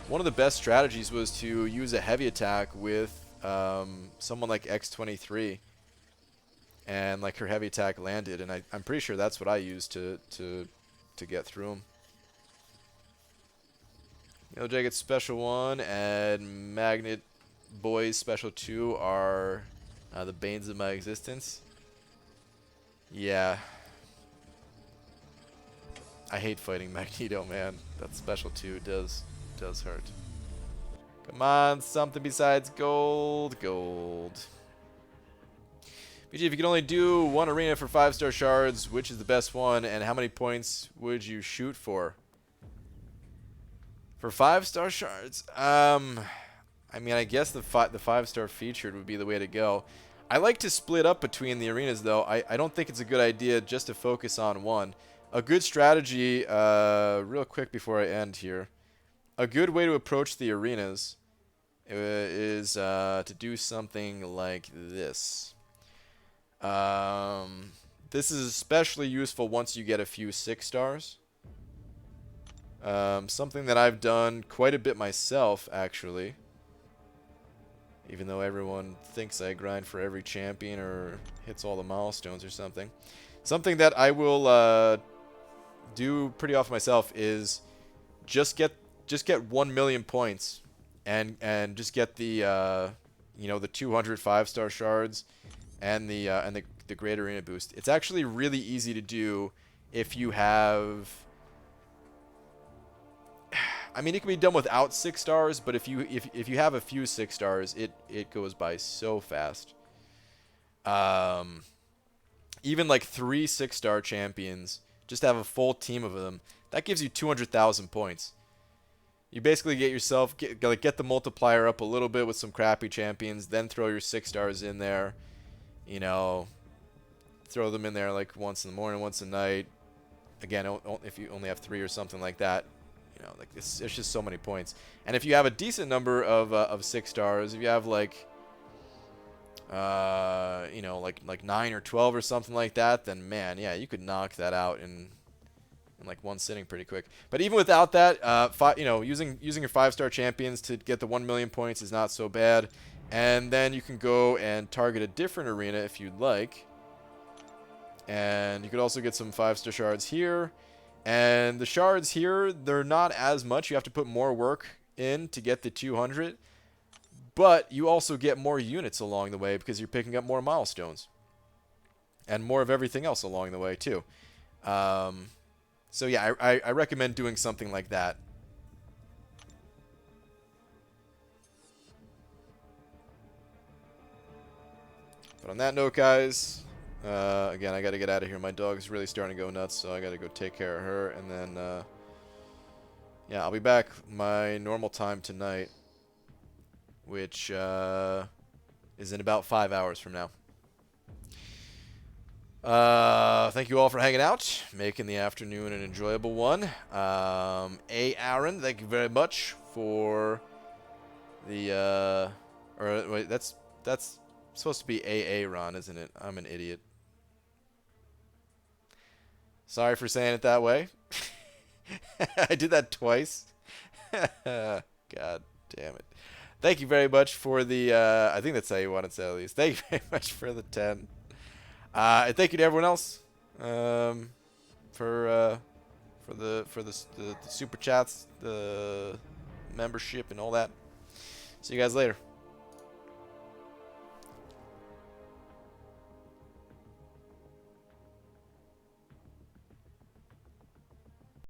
Speaker 1: one of the best strategies was to use a heavy attack with someone like X23, and like her heavy attack landed, and I'm pretty sure that's what I used to get through him. Yellow Jacket's special 1 and Magnet Boy's special 2 are the banes of my existence. Yeah. I hate fighting Magneto, man. That special 2 does hurt. Come on, something besides gold. Gold. BG, if you could only do one arena for 5-star shards, which is the best one, and how many points would you shoot for? For 5-star shards, I mean, I guess the 5-star featured would be the way to go. I like to split up between the arenas, though. I don't think it's a good idea just to focus on one. A good strategy, real quick before I end here, a good way to approach the arenas is to do something like this. This is especially useful once you get a few 6-stars. Something that I've done quite a bit myself, actually. Even though everyone thinks I grind for every champion or hits all the milestones or something. Something that I will do pretty often myself is just get 1 million points and just get the you know, the 200 5-star shards and the great arena boost. It's actually really easy to do if you have, I mean, it can be done without 6 stars, but if you have a few 6 stars, it goes by so fast. Even like 3 6-star champions, just have a full team of them. That gives you 200,000 points. You basically get yourself get the multiplier up a little bit with some crappy champions, then throw your 6 stars in there. You know, throw them in there like once in the morning, once at night. Again, if you only have 3 or something like that. You know, like it's just so many points. And if you have a decent number of 6 stars, if you have like, you know, like 9 or 12 or something like that, then man, yeah, you could knock that out in like one sitting pretty quick. But even without that, you know, using your 5-star champions to get the 1 million points is not so bad. And then you can go and target a different arena if you'd like. And you could also get some 5-star shards here. And the shards here, they're not as much. You have to put more work in to get the 200. But you also get more units along the way because you're picking up more milestones. And more of everything else along the way, too. So yeah, I recommend doing something like that. But on that note, guys, again, I got to get out of here. My dog's really starting to go nuts, so I got to go take care of her. And then, yeah, I'll be back my normal time tonight, which is in about 5 hours from now. Thank you all for hanging out, making the afternoon an enjoyable one. Aaron, thank you very much for the, or wait, that's supposed to be Ron, isn't it? I'm an idiot. Sorry for saying it that way. I did that twice. God damn it. Thank you very much for the, I think that's how you want it to say at least. Thank you very much for the 10. And thank you to everyone else for the super chats, the membership, and all that. See you guys later.